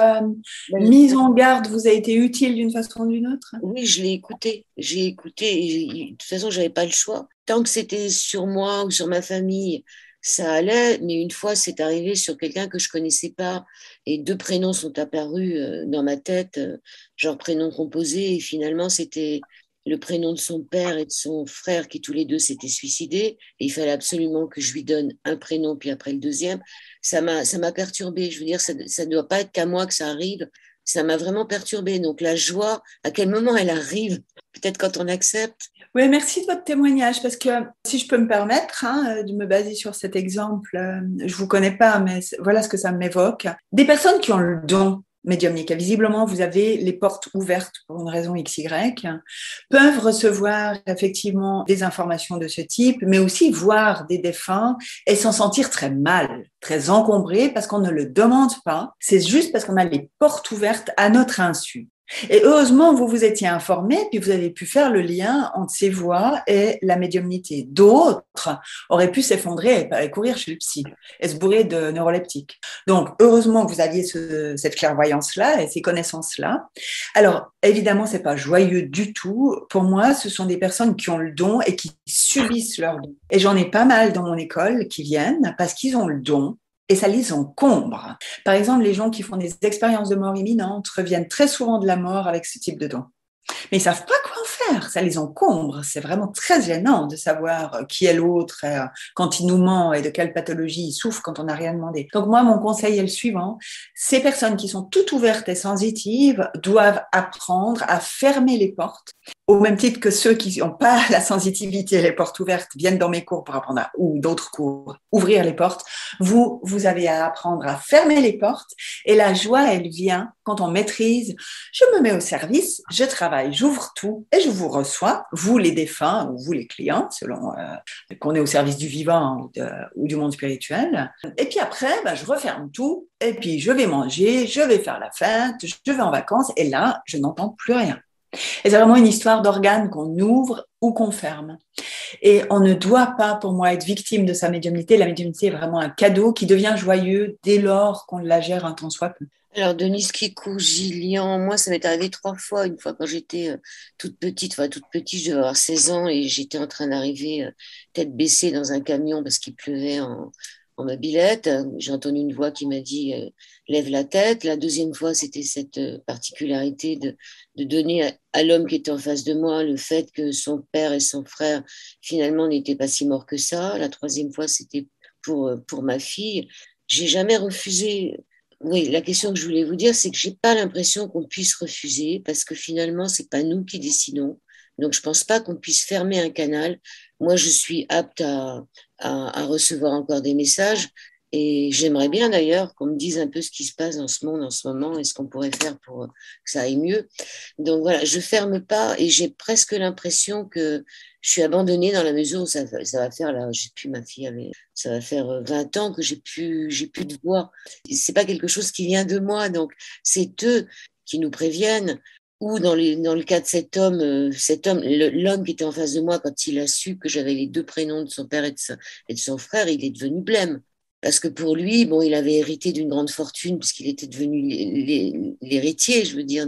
mise en garde vous a été utile d'une façon ou d'une autre? Oui, je l'ai écouté. J'ai écouté. Et, de toute façon, j'avais pas le choix. Tant que c'était sur moi ou sur ma famille, ça allait. Mais une fois, c'est arrivé sur quelqu'un que je connaissais pas. Et 2 prénoms sont apparus dans ma tête, genre prénom composé. Et finalement, c'était le prénom de son père et de son frère qui tous les deux s'étaient suicidés. Et il fallait absolument que je lui donne un prénom, puis après le deuxième. Ça m'a perturbée. Je veux dire, ça ne doit pas être qu'à moi que ça arrive. Ça m'a vraiment perturbée. Donc la joie, à quel moment elle arrive? Peut-être quand on accepte. Oui, merci de votre témoignage parce que si je peux me permettre de me baser sur cet exemple, je ne vous connais pas, mais voilà ce que ça m'évoque. Des personnes qui ont le don médiumniques, et visiblement vous avez les portes ouvertes pour une raison XY, peuvent recevoir effectivement des informations de ce type, mais aussi voir des défunts et s'en sentir très mal, très encombrés parce qu'on ne le demande pas, c'est juste parce qu'on a les portes ouvertes à notre insu. Et heureusement, vous vous étiez informé, puis vous avez pu faire le lien entre ces voix et la médiumnité. D'autres auraient pu s'effondrer et courir chez le psy et se bourrer de neuroleptiques. Donc, heureusement que vous aviez cette clairvoyance-là et ces connaissances-là. Alors, évidemment, c'est pas joyeux du tout. Pour moi, ce sont des personnes qui ont le don et qui subissent leur don. Et j'en ai pas mal dans mon école qui viennent parce qu'ils ont le don et ça les encombre. Par exemple, les gens qui font des expériences de mort imminente reviennent très souvent de la mort avec ce type de don. Mais ils savent pas quoi en faire, ça les encombre. C'est vraiment très gênant de savoir qui est l'autre quand il nous ment et de quelle pathologie il souffre quand on n'a rien demandé. Donc moi, mon conseil est le suivant. Ces personnes qui sont toutes ouvertes et sensitives doivent apprendre à fermer les portes. Au même titre que ceux qui n'ont pas la sensitivité et les portes ouvertes viennent dans mes cours pour apprendre ou d'autres cours, ouvrir les portes. Vous avez à apprendre à fermer les portes et la joie, elle vient quand on maîtrise. Je me mets au service, je travaille, j'ouvre tout et je vous reçois, vous les défunts ou vous les clients, selon qu'on est au service du vivant ou du monde spirituel. Et puis après, je referme tout et puis je vais manger, je vais faire la fête, je vais en vacances et là, je n'entends plus rien. Et c'est vraiment une histoire d'organes qu'on ouvre ou qu'on ferme. Et on ne doit pas, pour moi, être victime de sa médiumnité. La médiumnité est vraiment un cadeau qui devient joyeux dès lors qu'on la gère un tant soit peu. Alors, Denise Kikou, Gillian, moi, ça m'est arrivé 3 fois. Une fois quand j'étais toute petite, je devais avoir 16 ans et j'étais en train d'arriver tête baissée dans un camion parce qu'il pleuvait en mobilette. J'ai entendu une voix qui m'a dit lève la tête. La deuxième fois, c'était cette particularité de donner à l'homme qui était en face de moi le fait que son père et son frère, finalement, n'étaient pas si morts que ça. La troisième fois, c'était pour ma fille. J'ai jamais refusé. Oui, la question que je voulais vous dire, c'est que j'ai pas l'impression qu'on puisse refuser parce que finalement, c'est pas nous qui décidons. Donc, je pense pas qu'on puisse fermer un canal. Moi, je suis apte à recevoir encore des messages et j'aimerais bien d'ailleurs qu'on me dise un peu ce qui se passe dans ce monde en ce moment et ce qu'on pourrait faire pour que ça aille mieux. Donc voilà, je ferme pas et j'ai presque l'impression que je suis abandonnée dans la mesure où ça va faire là, j'ai plus ma fille avait, ça va faire 20 ans que j'ai plus de voix. C'est pas quelque chose qui vient de moi, donc c'est eux qui nous préviennent. Ou dans le cas de l'homme qui était en face de moi, quand il a su que j'avais les deux prénoms de son père et de son frère, il est devenu blême. Parce que pour lui, bon, il avait hérité d'une grande fortune puisqu'il était devenu l'héritier, je veux dire,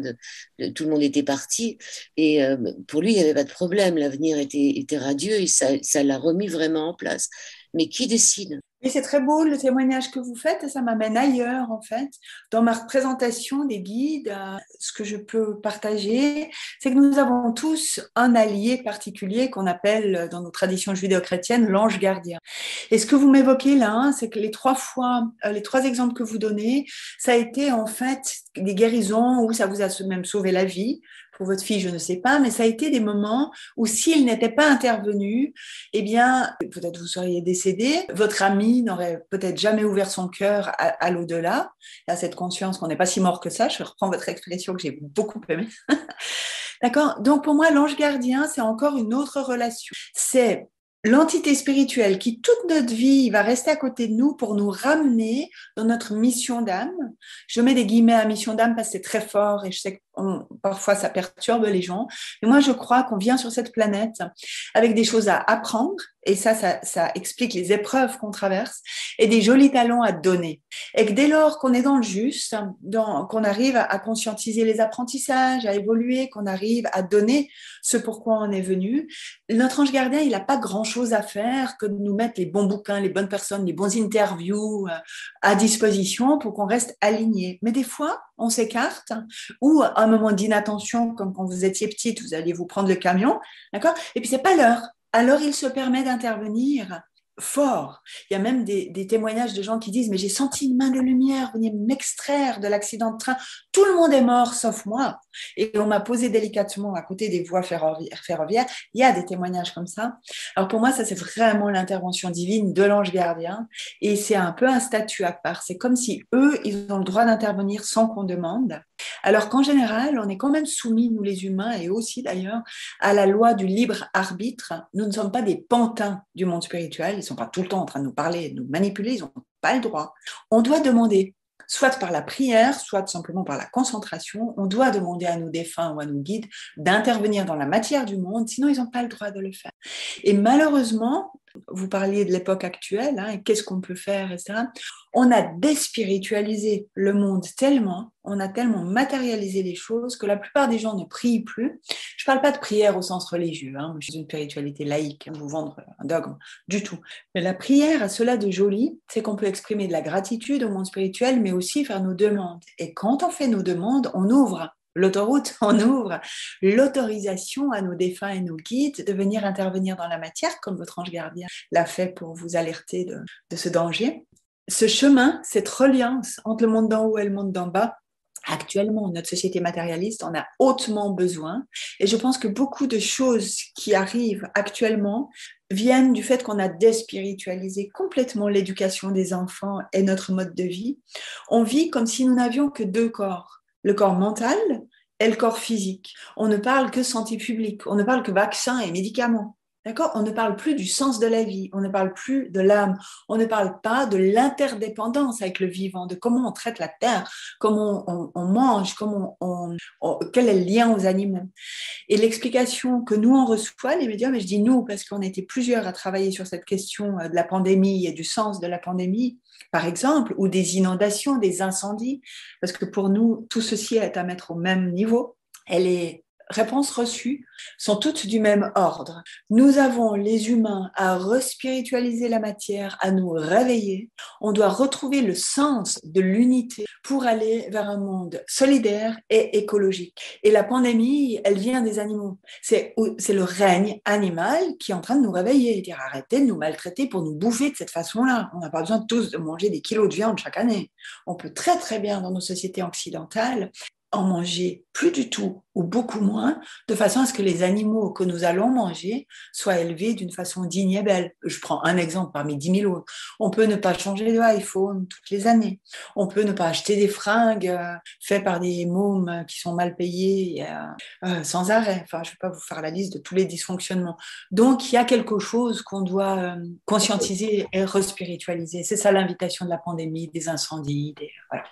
tout le monde était parti. Et pour lui, il n'y avait pas de problème. L'avenir était radieux et ça l'a remis vraiment en place. Mais qui décide? Et c'est très beau le témoignage que vous faites et ça m'amène ailleurs en fait. Dans ma représentation des guides, ce que je peux partager, c'est que nous avons tous un allié particulier qu'on appelle dans nos traditions judéo-chrétiennes l'ange gardien. Et ce que vous m'évoquez là, c'est que les 3 fois, les 3 exemples que vous donnez, ça a été en fait des guérisons où ça vous a même sauvé la vie. Pour votre fille, je ne sais pas, mais ça a été des moments où s'il n'était pas intervenu, eh bien, peut-être vous seriez décédé, votre ami n'aurait peut-être jamais ouvert son cœur à l'au-delà, à cette conscience qu'on n'est pas si mort que ça. Je reprends votre expression que j'ai beaucoup aimée. D'accord? Donc, pour moi, l'ange gardien, c'est encore une autre relation. C'est l'entité spirituelle qui, toute notre vie, va rester à côté de nous pour nous ramener dans notre mission d'âme. Je mets des guillemets à mission d'âme parce que c'est très fort et je sais que parfois ça perturbe les gens. Mais moi, je crois qu'on vient sur cette planète avec des choses à apprendre et ça explique les épreuves qu'on traverse et des jolis talents à donner. Et que dès lors qu'on est dans le juste, qu'on arrive à conscientiser les apprentissages, à évoluer, qu'on arrive à donner ce pourquoi on est venu, notre ange gardien, il n'a pas grand-chose à faire que de nous mettre les bons bouquins, les bonnes personnes, les bons interviews à disposition pour qu'on reste aligné. Mais des fois, on s'écarte ou à un moment d'inattention, comme quand vous étiez petite, vous alliez vous prendre le camion, d'accord? Et puis c'est pas l'heure. Alors il se permet d'intervenir fort. Il y a même des témoignages de gens qui disent mais j'ai senti une main de lumière venir m'extraire de l'accident de train. Tout le monde est mort sauf moi. Et on m'a posé délicatement à côté des voies ferroviaires. Il y a des témoignages comme ça. Alors pour moi, ça, c'est vraiment l'intervention divine de l'ange gardien. Et c'est un peu un statut à part. C'est comme si eux, ils ont le droit d'intervenir sans qu'on demande. Alors qu'en général, on est quand même soumis, nous les humains, et aussi d'ailleurs, à la loi du libre arbitre. Nous ne sommes pas des pantins du monde spirituel. Ils ne sont pas tout le temps en train de nous parler, de nous manipuler. Ils n'ont pas le droit. On doit demander, soit par la prière, soit simplement par la concentration, on doit demander à nos défunts ou à nos guides d'intervenir dans la matière du monde, sinon ils n'ont pas le droit de le faire. Et malheureusement, vous parliez de l'époque actuelle, hein, et qu'est-ce qu'on peut faire, etc. On a déspiritualisé le monde tellement, on a tellement matérialisé les choses que la plupart des gens ne prient plus. Je ne parle pas de prière au sens religieux, hein, je suis une spiritualité laïque, vous vendre un dogme, du tout. Mais la prière a cela de joli, c'est qu'on peut exprimer de la gratitude au monde spirituel, mais aussi faire nos demandes. Et quand on fait nos demandes, on ouvre l'autoroute, on ouvre l'autorisation à nos défunts et nos guides de venir intervenir dans la matière, comme votre ange gardien l'a fait pour vous alerter de ce danger. Ce chemin, cette reliance entre le monde d'en haut et le monde d'en bas, actuellement, notre société matérialiste en a hautement besoin. Et je pense que beaucoup de choses qui arrivent actuellement viennent du fait qu'on a déspiritualisé complètement l'éducation des enfants et notre mode de vie. On vit comme si nous n'avions que deux corps, le corps mental et le corps physique. On ne parle que santé publique, on ne parle que vaccins et médicaments. D'accord ? On ne parle plus du sens de la vie, on ne parle plus de l'âme, on ne parle pas de l'interdépendance avec le vivant, de comment on traite la terre, comment on mange, quel est le lien aux animaux. Et l'explication que nous, on reçoit, les médiums, et je dis nous parce qu'on était plusieurs à travailler sur cette question de la pandémie et du sens de la pandémie, par exemple, ou des inondations, des incendies, parce que pour nous, tout ceci est à mettre au même niveau. Les réponses reçues sont toutes du même ordre. Nous avons, les humains, à respiritualiser la matière, à nous réveiller. On doit retrouver le sens de l'unité pour aller vers un monde solidaire et écologique. Et la pandémie, elle vient des animaux. C'est le règne animal qui est en train de nous réveiller et dire arrêtez de nous maltraiter pour nous bouffer de cette façon-là. On n'a pas besoin tous de manger des kilos de viande chaque année. On peut très très bien, dans nos sociétés occidentales, en manger plus du tout ou beaucoup moins, de façon à ce que les animaux que nous allons manger soient élevés d'une façon digne et belle. Je prends un exemple parmi 10 000 autres. On peut ne pas changer de iPhone toutes les années. On peut ne pas acheter des fringues faites par des mômes qui sont mal payés sans arrêt. Enfin, je ne vais pas vous faire la liste de tous les dysfonctionnements. Donc, il y a quelque chose qu'on doit conscientiser et respiritualiser. C'est ça l'invitation de la pandémie, des incendies. Voilà.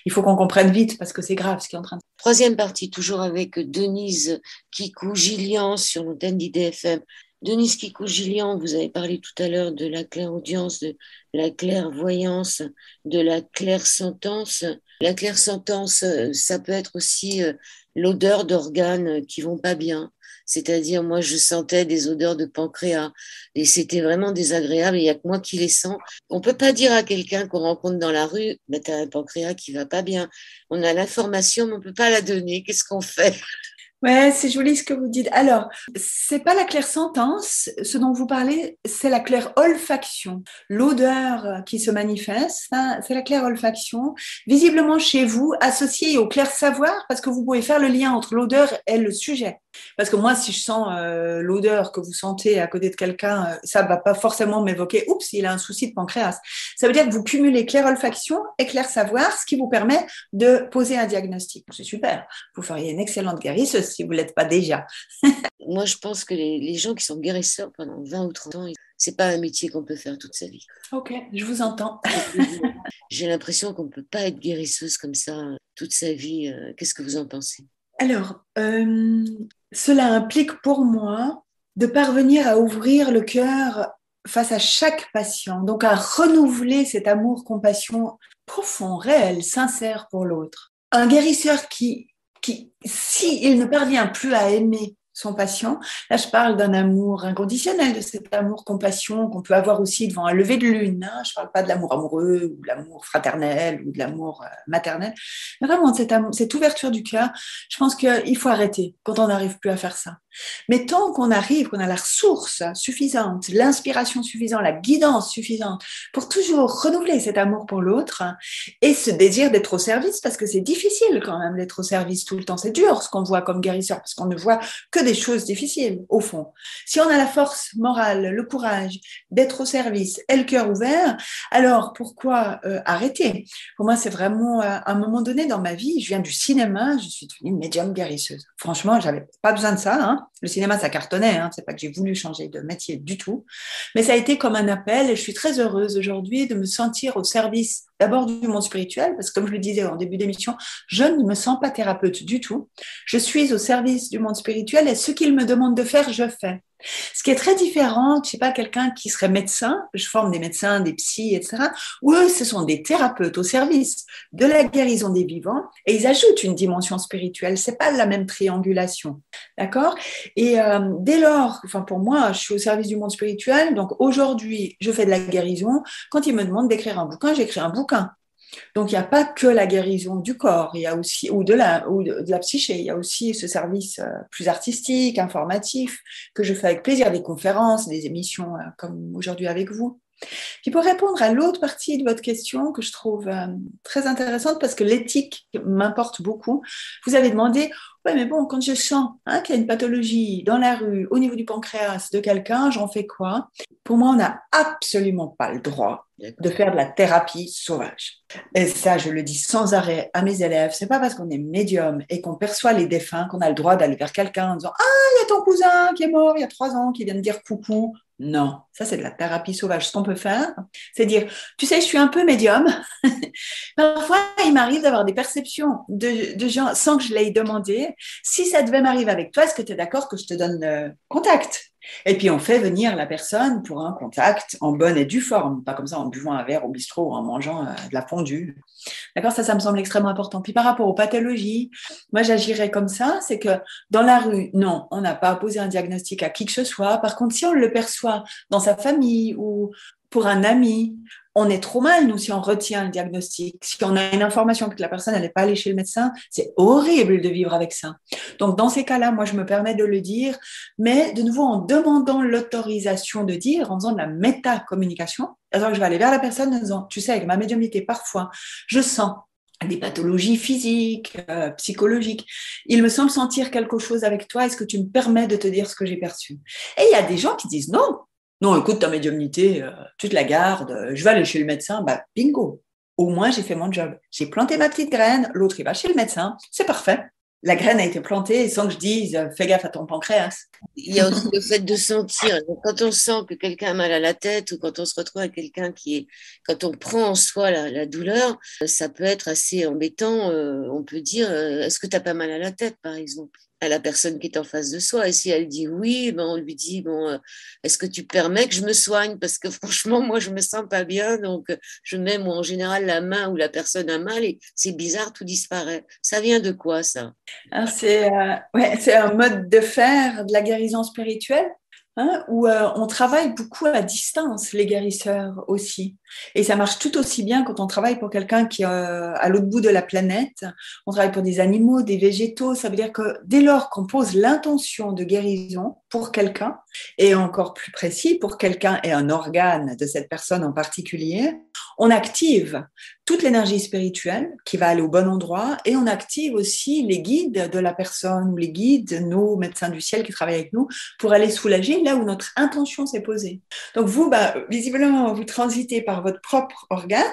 Il faut qu'on comprenne vite parce que c'est grave ce qui est en train de... Troisième partie, toujours avec Denise Kikou-Gillian sur l'antenne d'IDFM. Denise Kikou-Gillian, vous avez parlé tout à l'heure de la clairaudience, de la clairvoyance, de la clairsentence. La clairsentence, ça peut être aussi l'odeur d'organes qui vont pas bien. C'est-à-dire, moi, je sentais des odeurs de pancréas et c'était vraiment désagréable. Il n'y a que moi qui les sens. On ne peut pas dire à quelqu'un qu'on rencontre dans la rue, mais tu as un pancréas qui ne va pas bien. On a l'information, mais on ne peut pas la donner. Qu'est-ce qu'on fait ? Ouais, c'est joli ce que vous dites. Alors, c'est pas la clairsentence, ce dont vous parlez, c'est la clairolfaction. L'odeur qui se manifeste, hein, c'est la clairolfaction, visiblement chez vous, associée au clair-savoir, parce que vous pouvez faire le lien entre l'odeur et le sujet. Parce que moi, si je sens l'odeur que vous sentez à côté de quelqu'un, ça va pas forcément m'évoquer « Oups, il a un souci de pancréas ». Ça veut dire que vous cumulez clairolfaction et clair-savoir, ce qui vous permet de poser un diagnostic. C'est super. Vous feriez une excellente guérisseuse si vous ne l'êtes pas déjà. Moi, je pense que les gens qui sont guérisseurs pendant 20 ou 30 ans, c'est pas un métier qu'on peut faire toute sa vie. Ok, je vous entends. J'ai l'impression qu'on ne peut pas être guérisseuse comme ça toute sa vie. Qu'est-ce que vous en pensez ? Alors, cela implique pour moi de parvenir à ouvrir le cœur face à chaque patient, donc à renouveler cet amour, compassion profond, réel, sincère pour l'autre. Un guérisseur qui s'il ne parvient plus à aimer son patient, là je parle d'un amour inconditionnel, de cet amour compassion qu'on peut avoir aussi devant un lever de lune, hein. Je ne parle pas de l'amour amoureux ou de l'amour fraternel ou de l'amour maternel, mais vraiment cette ouverture du cœur. Je pense qu'il faut arrêter quand on n'arrive plus à faire ça. Mais tant qu'on arrive, qu'on a la ressource suffisante, l'inspiration suffisante, la guidance suffisante pour toujours renouveler cet amour pour l'autre et ce désir d'être au service, parce que c'est difficile quand même d'être au service tout le temps. C'est dur ce qu'on voit comme guérisseur, parce qu'on ne voit que des choses difficiles au fond. Si on a la force morale, le courage d'être au service et le cœur ouvert, alors pourquoi arrêter? Pour moi, c'est vraiment à un moment donné dans ma vie, je viens du cinéma, je suis devenue médium guérisseuse. Franchement, j'avais pas besoin de ça, hein. Le cinéma, ça cartonnait, hein. C'est pas que j'ai voulu changer de métier du tout, mais ça a été comme un appel et je suis très heureuse aujourd'hui de me sentir au service d'abord du monde spirituel, parce que comme je le disais en début d'émission, je ne me sens pas thérapeute du tout. Je suis au service du monde spirituel et ce qu'il me demande de faire, je fais. Ce qui est très différent, je sais pas, quelqu'un qui serait médecin, je forme des médecins, des psys, etc., où eux, ce sont des thérapeutes au service de la guérison des vivants et ils ajoutent une dimension spirituelle. C'est pas la même triangulation, d'accord? Et dès lors, enfin pour moi, je suis au service du monde spirituel, donc aujourd'hui, je fais de la guérison. Quand ils me demandent d'écrire un bouquin, j'écris un bouquin. Donc, il n'y a pas que la guérison du corps, il y a aussi, ou de la psyché, il y a aussi ce service plus artistique, informatif, que je fais avec plaisir, des conférences, des émissions comme aujourd'hui avec vous. Puis pour répondre à l'autre partie de votre question que je trouve très intéressante parce que l'éthique m'importe beaucoup, vous avez demandé, ouais mais bon, quand je sens qu'il y a une pathologie dans la rue, au niveau du pancréas de quelqu'un, j'en fais quoi? Pour moi, on n'a absolument pas le droit de faire de la thérapie sauvage. Et ça, je le dis sans arrêt à mes élèves, c'est pas parce qu'on est médium et qu'on perçoit les défunts qu'on a le droit d'aller vers quelqu'un en disant « Ah, il y a ton cousin qui est mort il y a 3 ans, qui vient de dire coucou ». Non, ça c'est de la thérapie sauvage. Ce qu'on peut faire, c'est dire, tu sais, je suis un peu médium. Parfois, il m'arrive d'avoir des perceptions de gens sans que je l'aie demandé. Si ça devait m'arriver avec toi, est-ce que tu es d'accord que je te donne le contact? Et puis, on fait venir la personne pour un contact en bonne et due forme, pas comme ça en buvant un verre au bistrot ou en mangeant de la fondue. D'accord, ça me semble extrêmement important. Puis par rapport aux pathologies, moi j'agirais comme ça, c'est que dans la rue, non, on n'a pas posé un diagnostic à qui que ce soit. Par contre, si on le perçoit dans sa famille ou pour un ami, on est trop mal, nous, si on retient le diagnostic. Si on a une information que la personne n'est pas allée chez le médecin, c'est horrible de vivre avec ça. Donc, dans ces cas-là, moi, je me permets de le dire, mais de nouveau en demandant l'autorisation de dire, en faisant de la métacommunication. Alors, je vais aller vers la personne en disant, tu sais, avec ma médiumnité, parfois, je sens des pathologies physiques, psychologiques. Il me semble sentir quelque chose avec toi. Est-ce que tu me permets de te dire ce que j'ai perçu? Et il y a des gens qui disent non. Non, écoute, ta médiumnité, tu te la gardes. Je vais aller chez le médecin. Bah, bingo. Au moins, j'ai fait mon job. J'ai planté ma petite graine. L'autre, il va chez le médecin. C'est parfait. La graine a été plantée sans que je dise fais gaffe à ton pancréas. Il y a aussi le fait de sentir. Donc, quand on sent que quelqu'un a mal à la tête ou quand on se retrouve avec quelqu'un qui est. Quand on prend en soi la douleur, ça peut être assez embêtant. On peut dire est-ce que tu n'as pas mal à la tête, par exemple, à la personne qui est en face de soi. Et si elle dit oui, ben on lui dit bon, est-ce que tu permets que je me soigne? Parce que franchement, moi, je me sens pas bien. Donc, je mets, moi, en général, la main où la personne a mal et c'est bizarre, tout disparaît. Ça vient de quoi, ça? Alors, c'est un mode de faire de la guérison spirituelle, où on travaille beaucoup à distance, les guérisseurs aussi. Et ça marche tout aussi bien quand on travaille pour quelqu'un qui est à l'autre bout de la planète. On travaille pour des animaux, des végétaux. Ça veut dire que dès lors qu'on pose l'intention de guérison pour quelqu'un, et encore plus précis, pour quelqu'un et un organe de cette personne en particulier, on active toute l'énergie spirituelle qui va aller au bon endroit et on active aussi les guides de la personne ou les guides, nos médecins du ciel qui travaillent avec nous pour aller soulager là où notre intention s'est posée. Donc vous, visiblement, vous transitez par votre propre organe,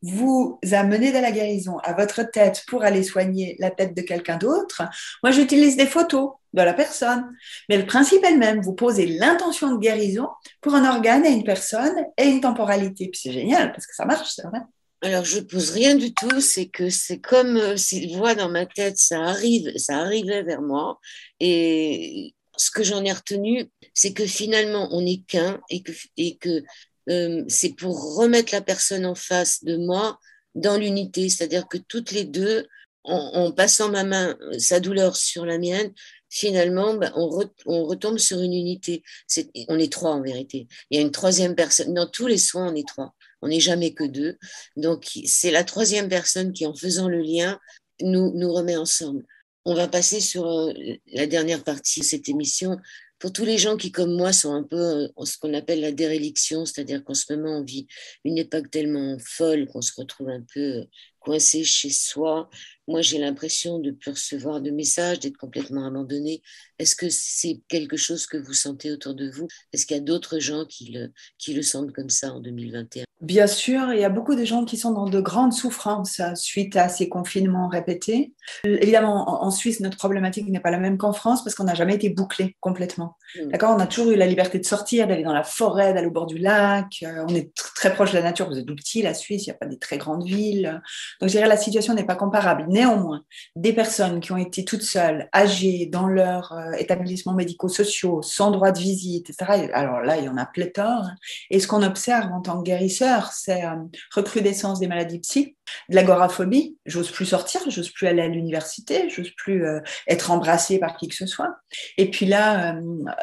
vous amenez de la guérison à votre tête pour aller soigner la tête de quelqu'un d'autre. Moi, j'utilise des photos de la personne, mais le principe est le même. Vous posez l'intention de guérison pour un organe et une personne et une temporalité. Puis c'est génial parce que ça marche, c'est vrai. Alors, je pose rien du tout, c'est que c'est comme s'il voit dans ma tête, ça arrivait vers moi. Et ce que j'en ai retenu, c'est que finalement, on n'est qu'un et que c'est pour remettre la personne en face de moi dans l'unité. C'est-à-dire que toutes les deux, en passant ma main, sa douleur sur la mienne, finalement, on retombe sur une unité. On est trois en vérité. Il y a une troisième personne. Dans tous les soins, on est trois. On n'est jamais que deux. Donc, c'est la troisième personne qui, en faisant le lien, nous remet ensemble. On va passer sur la dernière partie de cette émission. Pour tous les gens qui, comme moi, sont un peu en ce qu'on appelle la déréliction, c'est-à-dire qu'en ce moment, on vit une époque tellement folle qu'on se retrouve un peu coincé chez soi. Moi, j'ai l'impression de ne plus recevoir de messages, d'être complètement abandonné. Est-ce que c'est quelque chose que vous sentez autour de vous? Est-ce qu'il y a d'autres gens qui le sentent comme ça en 2021? Bien sûr, il y a beaucoup de gens qui sont dans de grandes souffrances suite à ces confinements répétés. Évidemment, en Suisse, notre problématique n'est pas la même qu'en France parce qu'on n'a jamais été bouclé complètement. D'accord? On a toujours eu la liberté de sortir, d'aller dans la forêt, d'aller au bord du lac. On est très proche de la nature. Vous êtes tout petit, la Suisse, il n'y a pas des très grandes villes. Donc, je dirais la situation n'est pas comparable. Néanmoins, des personnes qui ont été toutes seules, âgées, dans leurs établissements médico-sociaux, sans droit de visite, etc. Alors là, il y en a pléthore. Et ce qu'on observe en tant que guérisseur, c'est recrudescence des maladies psy, de l'agoraphobie. J'ose plus sortir, j'ose plus aller à l'université, j'ose plus être embrassée par qui que ce soit. Et puis là,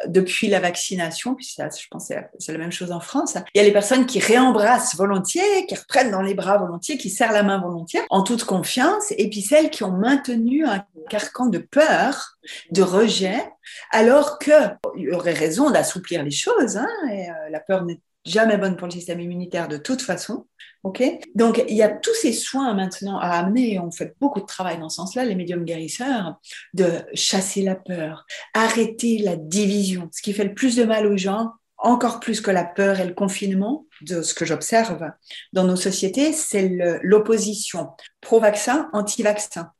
depuis la vaccination, puis ça, je pense que c'est la même chose en France, il y a les personnes qui réembrassent volontiers, qui reprennent dans les bras volontiers, qui serrent la main volontiers, en toute confiance, et puis celles qui ont maintenu un carcan de peur, de rejet, alors qu'il y aurait raison d'assouplir les choses, hein, et la peur n'est jamais bonne pour le système immunitaire de toute façon. Okay. Donc, il y a tous ces soins maintenant à amener, on fait beaucoup de travail dans ce sens-là, les médiums guérisseurs, de chasser la peur, arrêter la division. Ce qui fait le plus de mal aux gens, encore plus que la peur et le confinement, de ce que j'observe dans nos sociétés, c'est l'opposition pro-vaccin, anti-vaccin,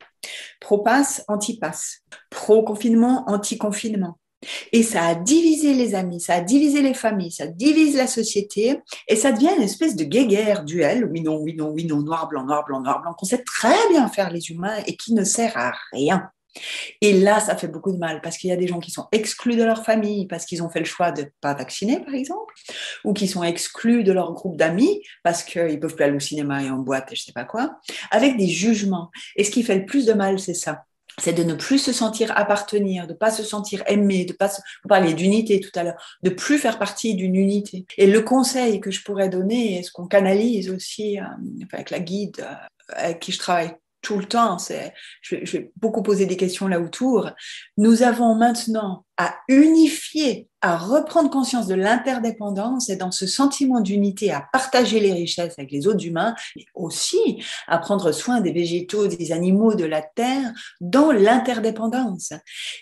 pro-pass, anti-pass, pro-confinement, anti-confinement. Et ça a divisé les amis, ça a divisé les familles, ça divise la société et ça devient une espèce de guéguerre, duel, oui, non, oui, non, oui, non, noir, blanc, noir, blanc, noir, blanc, qu'on sait très bien faire les humains et qui ne sert à rien. Et là, ça fait beaucoup de mal parce qu'il y a des gens qui sont exclus de leur famille parce qu'ils ont fait le choix de ne pas vacciner, par exemple, ou qui sont exclus de leur groupe d'amis parce qu'ils ne peuvent plus aller au cinéma et en boîte et je ne sais pas quoi, avec des jugements. Et ce qui fait le plus de mal, c'est ça. C'est de ne plus se sentir appartenir, de ne pas se sentir aimé, de pas se... Vous parliez d'unité tout à l'heure, de plus faire partie d'une unité. Et le conseil que je pourrais donner, et ce qu'on canalise aussi avec la guide avec qui je travaille tout le temps, je vais beaucoup poser des questions là autour. Nous avons maintenant à unifier, à reprendre conscience de l'interdépendance et dans ce sentiment d'unité, à partager les richesses avec les autres humains, mais aussi à prendre soin des végétaux, des animaux, de la terre, dans l'interdépendance.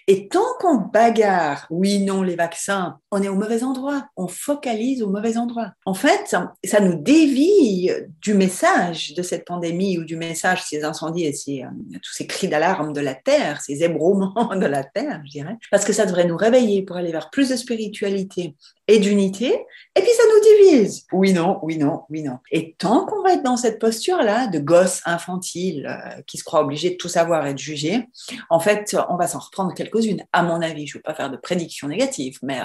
Et tant qu'on bagarre, oui, non, les vaccins, on est au mauvais endroit, on focalise au mauvais endroit. En fait, ça nous dévie du message de cette pandémie ou du message, ces incendies et tous ces cris d'alarme de la terre, ces ébrouements de la terre, je dirais, parce que ça devrait nous réveiller pour aller vers plus de spiritualité et d'unité, et puis ça nous divise. Oui, non, oui, non, oui, non. Et tant qu'on va être dans cette posture-là de gosse infantile qui se croit obligé de tout savoir et de juger, en fait, on va s'en reprendre quelques-unes. À mon avis, je ne veux pas faire de prédictions négatives, mais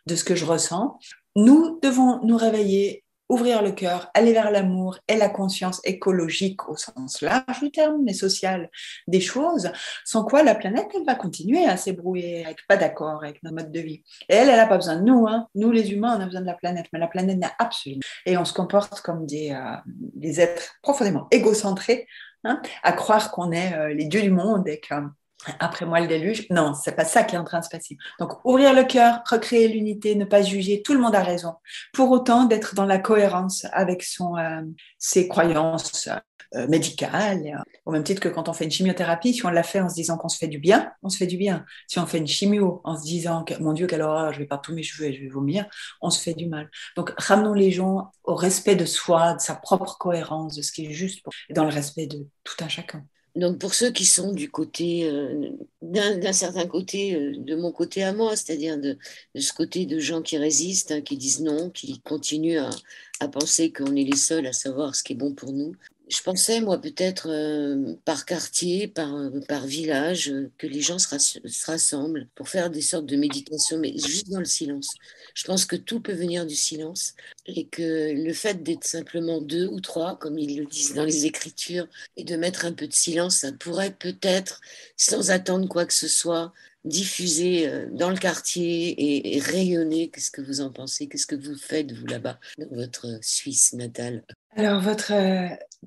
de ce que je ressens, nous devons nous réveiller, ouvrir le cœur, aller vers l'amour et la conscience écologique au sens large du terme, mais social des choses, sans quoi la planète, elle va continuer à s'ébrouiller, à être pas d'accord avec notre mode de vie. Et elle n'a pas besoin de nous, hein. Nous les humains, on a besoin de la planète, mais la planète n'a absolument. Et on se comporte comme des êtres profondément égocentrés, hein, à croire qu'on est les dieux du monde et que après moi le déluge. Non, c'est pas ça qui est en train de se passer. Donc ouvrir le cœur, recréer l'unité, ne pas juger, tout le monde a raison. Pour autant d'être dans la cohérence avec ses croyances médicales, au même titre que quand on fait une chimiothérapie, si on l'a fait en se disant qu'on se fait du bien, on se fait du bien. Si on fait une chimio en se disant que mon Dieu quelle horreur, je vais perdre tous mes cheveux et je vais vomir, on se fait du mal. Donc ramenons les gens au respect de soi, de sa propre cohérence, de ce qui est juste, et dans le respect de tout un chacun. Donc pour ceux qui sont du côté, d'un certain côté, de mon côté à moi, c'est-à-dire de ce côté de gens qui résistent, hein, qui disent non, qui continuent à penser qu'on est les seuls à savoir ce qui est bon pour nous. Je pensais, moi, peut-être par quartier, par village, que les gens se rassemblent pour faire des sortes de méditation, mais juste dans le silence. Je pense que tout peut venir du silence et que le fait d'être simplement deux ou trois, comme ils le disent dans les Écritures, et de mettre un peu de silence, ça pourrait peut-être, sans attendre quoi que ce soit, diffuser dans le quartier et rayonner. Qu'est-ce que vous en pensez? Qu'est-ce que vous faites, vous, là-bas, dans votre Suisse natale? Alors, votre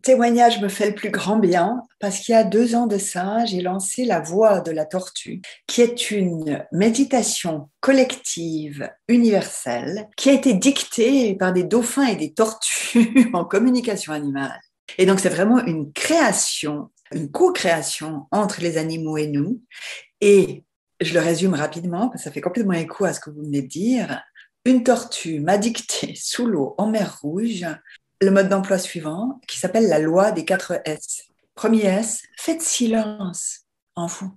témoignage me fait le plus grand bien parce qu'il y a 2 ans de ça, j'ai lancé La Voix de la Tortue, qui est une méditation collective universelle qui a été dictée par des dauphins et des tortues en communication animale. Et donc, c'est vraiment une création, une co-création entre les animaux et nous. Et je le résume rapidement, parce que ça fait complètement écho à ce que vous venez de dire. Une tortue m'a dicté sous l'eau en mer Rouge le mode d'emploi suivant, qui s'appelle la loi des 4 S. Premier S, faites silence en vous.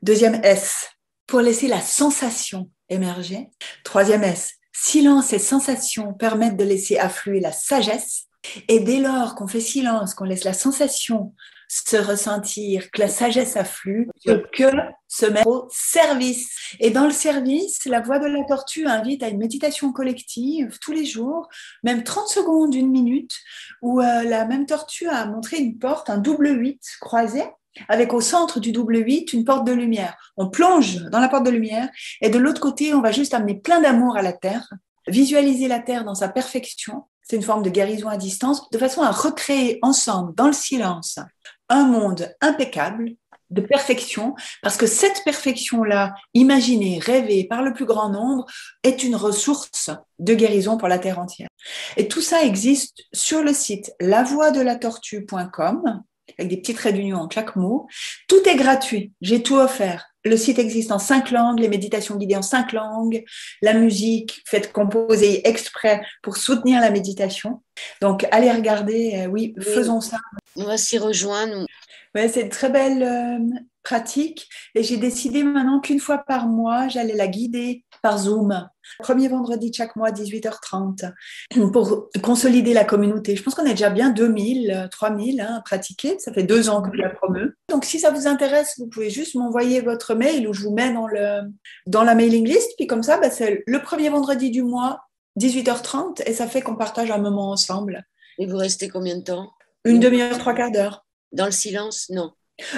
Deuxième S, pour laisser la sensation émerger. Troisième S, silence et sensation permettent de laisser affluer la sagesse. Et dès lors qu'on fait silence, qu'on laisse la sensation se ressentir, que la sagesse afflue, que se mettre au service. Et dans le service, la voix de la tortue invite à une méditation collective tous les jours, même 30 secondes, 1 minute, où la même tortue a montré une porte, un double 8 croisé, avec au centre du double 8 une porte de lumière. On plonge dans la porte de lumière et de l'autre côté, on va juste amener plein d'amour à la terre, visualiser la terre dans sa perfection. C'est une forme de guérison à distance, de façon à recréer ensemble, dans le silence, un monde impeccable, de perfection, parce que cette perfection-là, imaginée, rêvée par le plus grand nombre, est une ressource de guérison pour la Terre entière. Et tout ça existe sur le site lavoixdelatortue.com, avec des petits traits d'union en chaque mot. Tout est gratuit, j'ai tout offert. Le site existe en 5 langues, les méditations guidées en 5 langues, la musique faite composer exprès pour soutenir la méditation. Donc, allez regarder, oui, faisons ça. On va s'y rejoindre. Ouais, c'est une très belle pratique et j'ai décidé maintenant qu'une fois par mois, j'allais la guider par Zoom. Premier vendredi de chaque mois, 18h30, pour consolider la communauté. Je pense qu'on est déjà bien 2000, 3000 à pratiquer. Ça fait 2 ans que je la promeux. Donc, si ça vous intéresse, vous pouvez juste m'envoyer votre mail ou je vous mets dans la mailing list. Puis comme ça, c'est le premier vendredi du mois, 18h30, et ça fait qu'on partage un moment ensemble. Et vous restez combien de temps? Une demi-heure, 3/4 d'heure. Dans le silence? Non.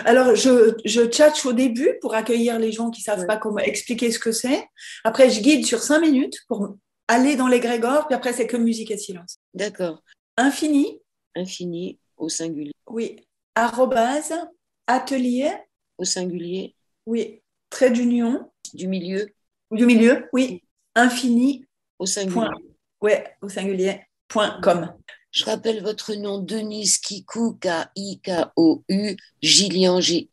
Alors, je tchatche au début pour accueillir les gens qui ne savent pas comment expliquer ce que c'est. Après, je guide sur 5 minutes pour aller dans l'égrégore. Puis après, c'est que musique et silence. D'accord. Infini. Infini au singulier. Oui. Arrobase. Atelier. Au singulier. Oui. Trait d'union. Du milieu. Du milieu. Oui. Infini. Au singulier. Ouais, au singulier. .com. Je rappelle votre nom, Denise Kikou, Kikou, Gillian, Giliand.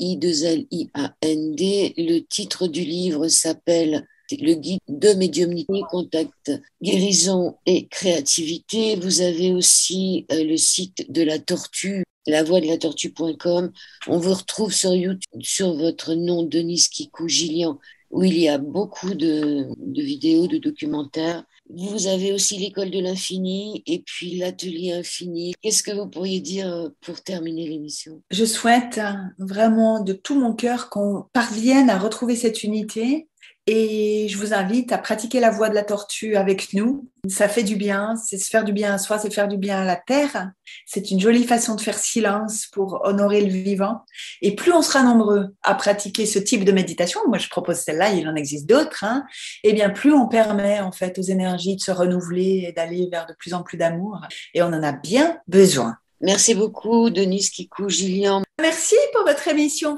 Le titre du livre s'appelle Le guide de médiumnité, contact, guérison et créativité. Vous avez aussi le site de la tortue, lavoixdelatortue.com. On vous retrouve sur YouTube, sur votre nom, Denise Kikou Gillian, où il y a beaucoup de vidéos, de documentaires. Vous avez aussi l'école de l'infini et puis l'atelier infini. Qu'est-ce que vous pourriez dire pour terminer l'émission? Je souhaite vraiment de tout mon cœur qu'on parvienne à retrouver cette unité et je vous invite à pratiquer la voix de la tortue avec nous. Ça fait du bien, c'est se faire du bien à soi, c'est faire du bien à la terre. C'est une jolie façon de faire silence pour honorer le vivant. Et plus on sera nombreux à pratiquer ce type de méditation, moi je propose celle-là, il en existe d'autres, et bien plus on permet en fait aux énergies de se renouveler et d'aller vers de plus en plus d'amour. Et on en a bien besoin. Merci beaucoup, Denise Kikou Gillian. Merci pour votre émission.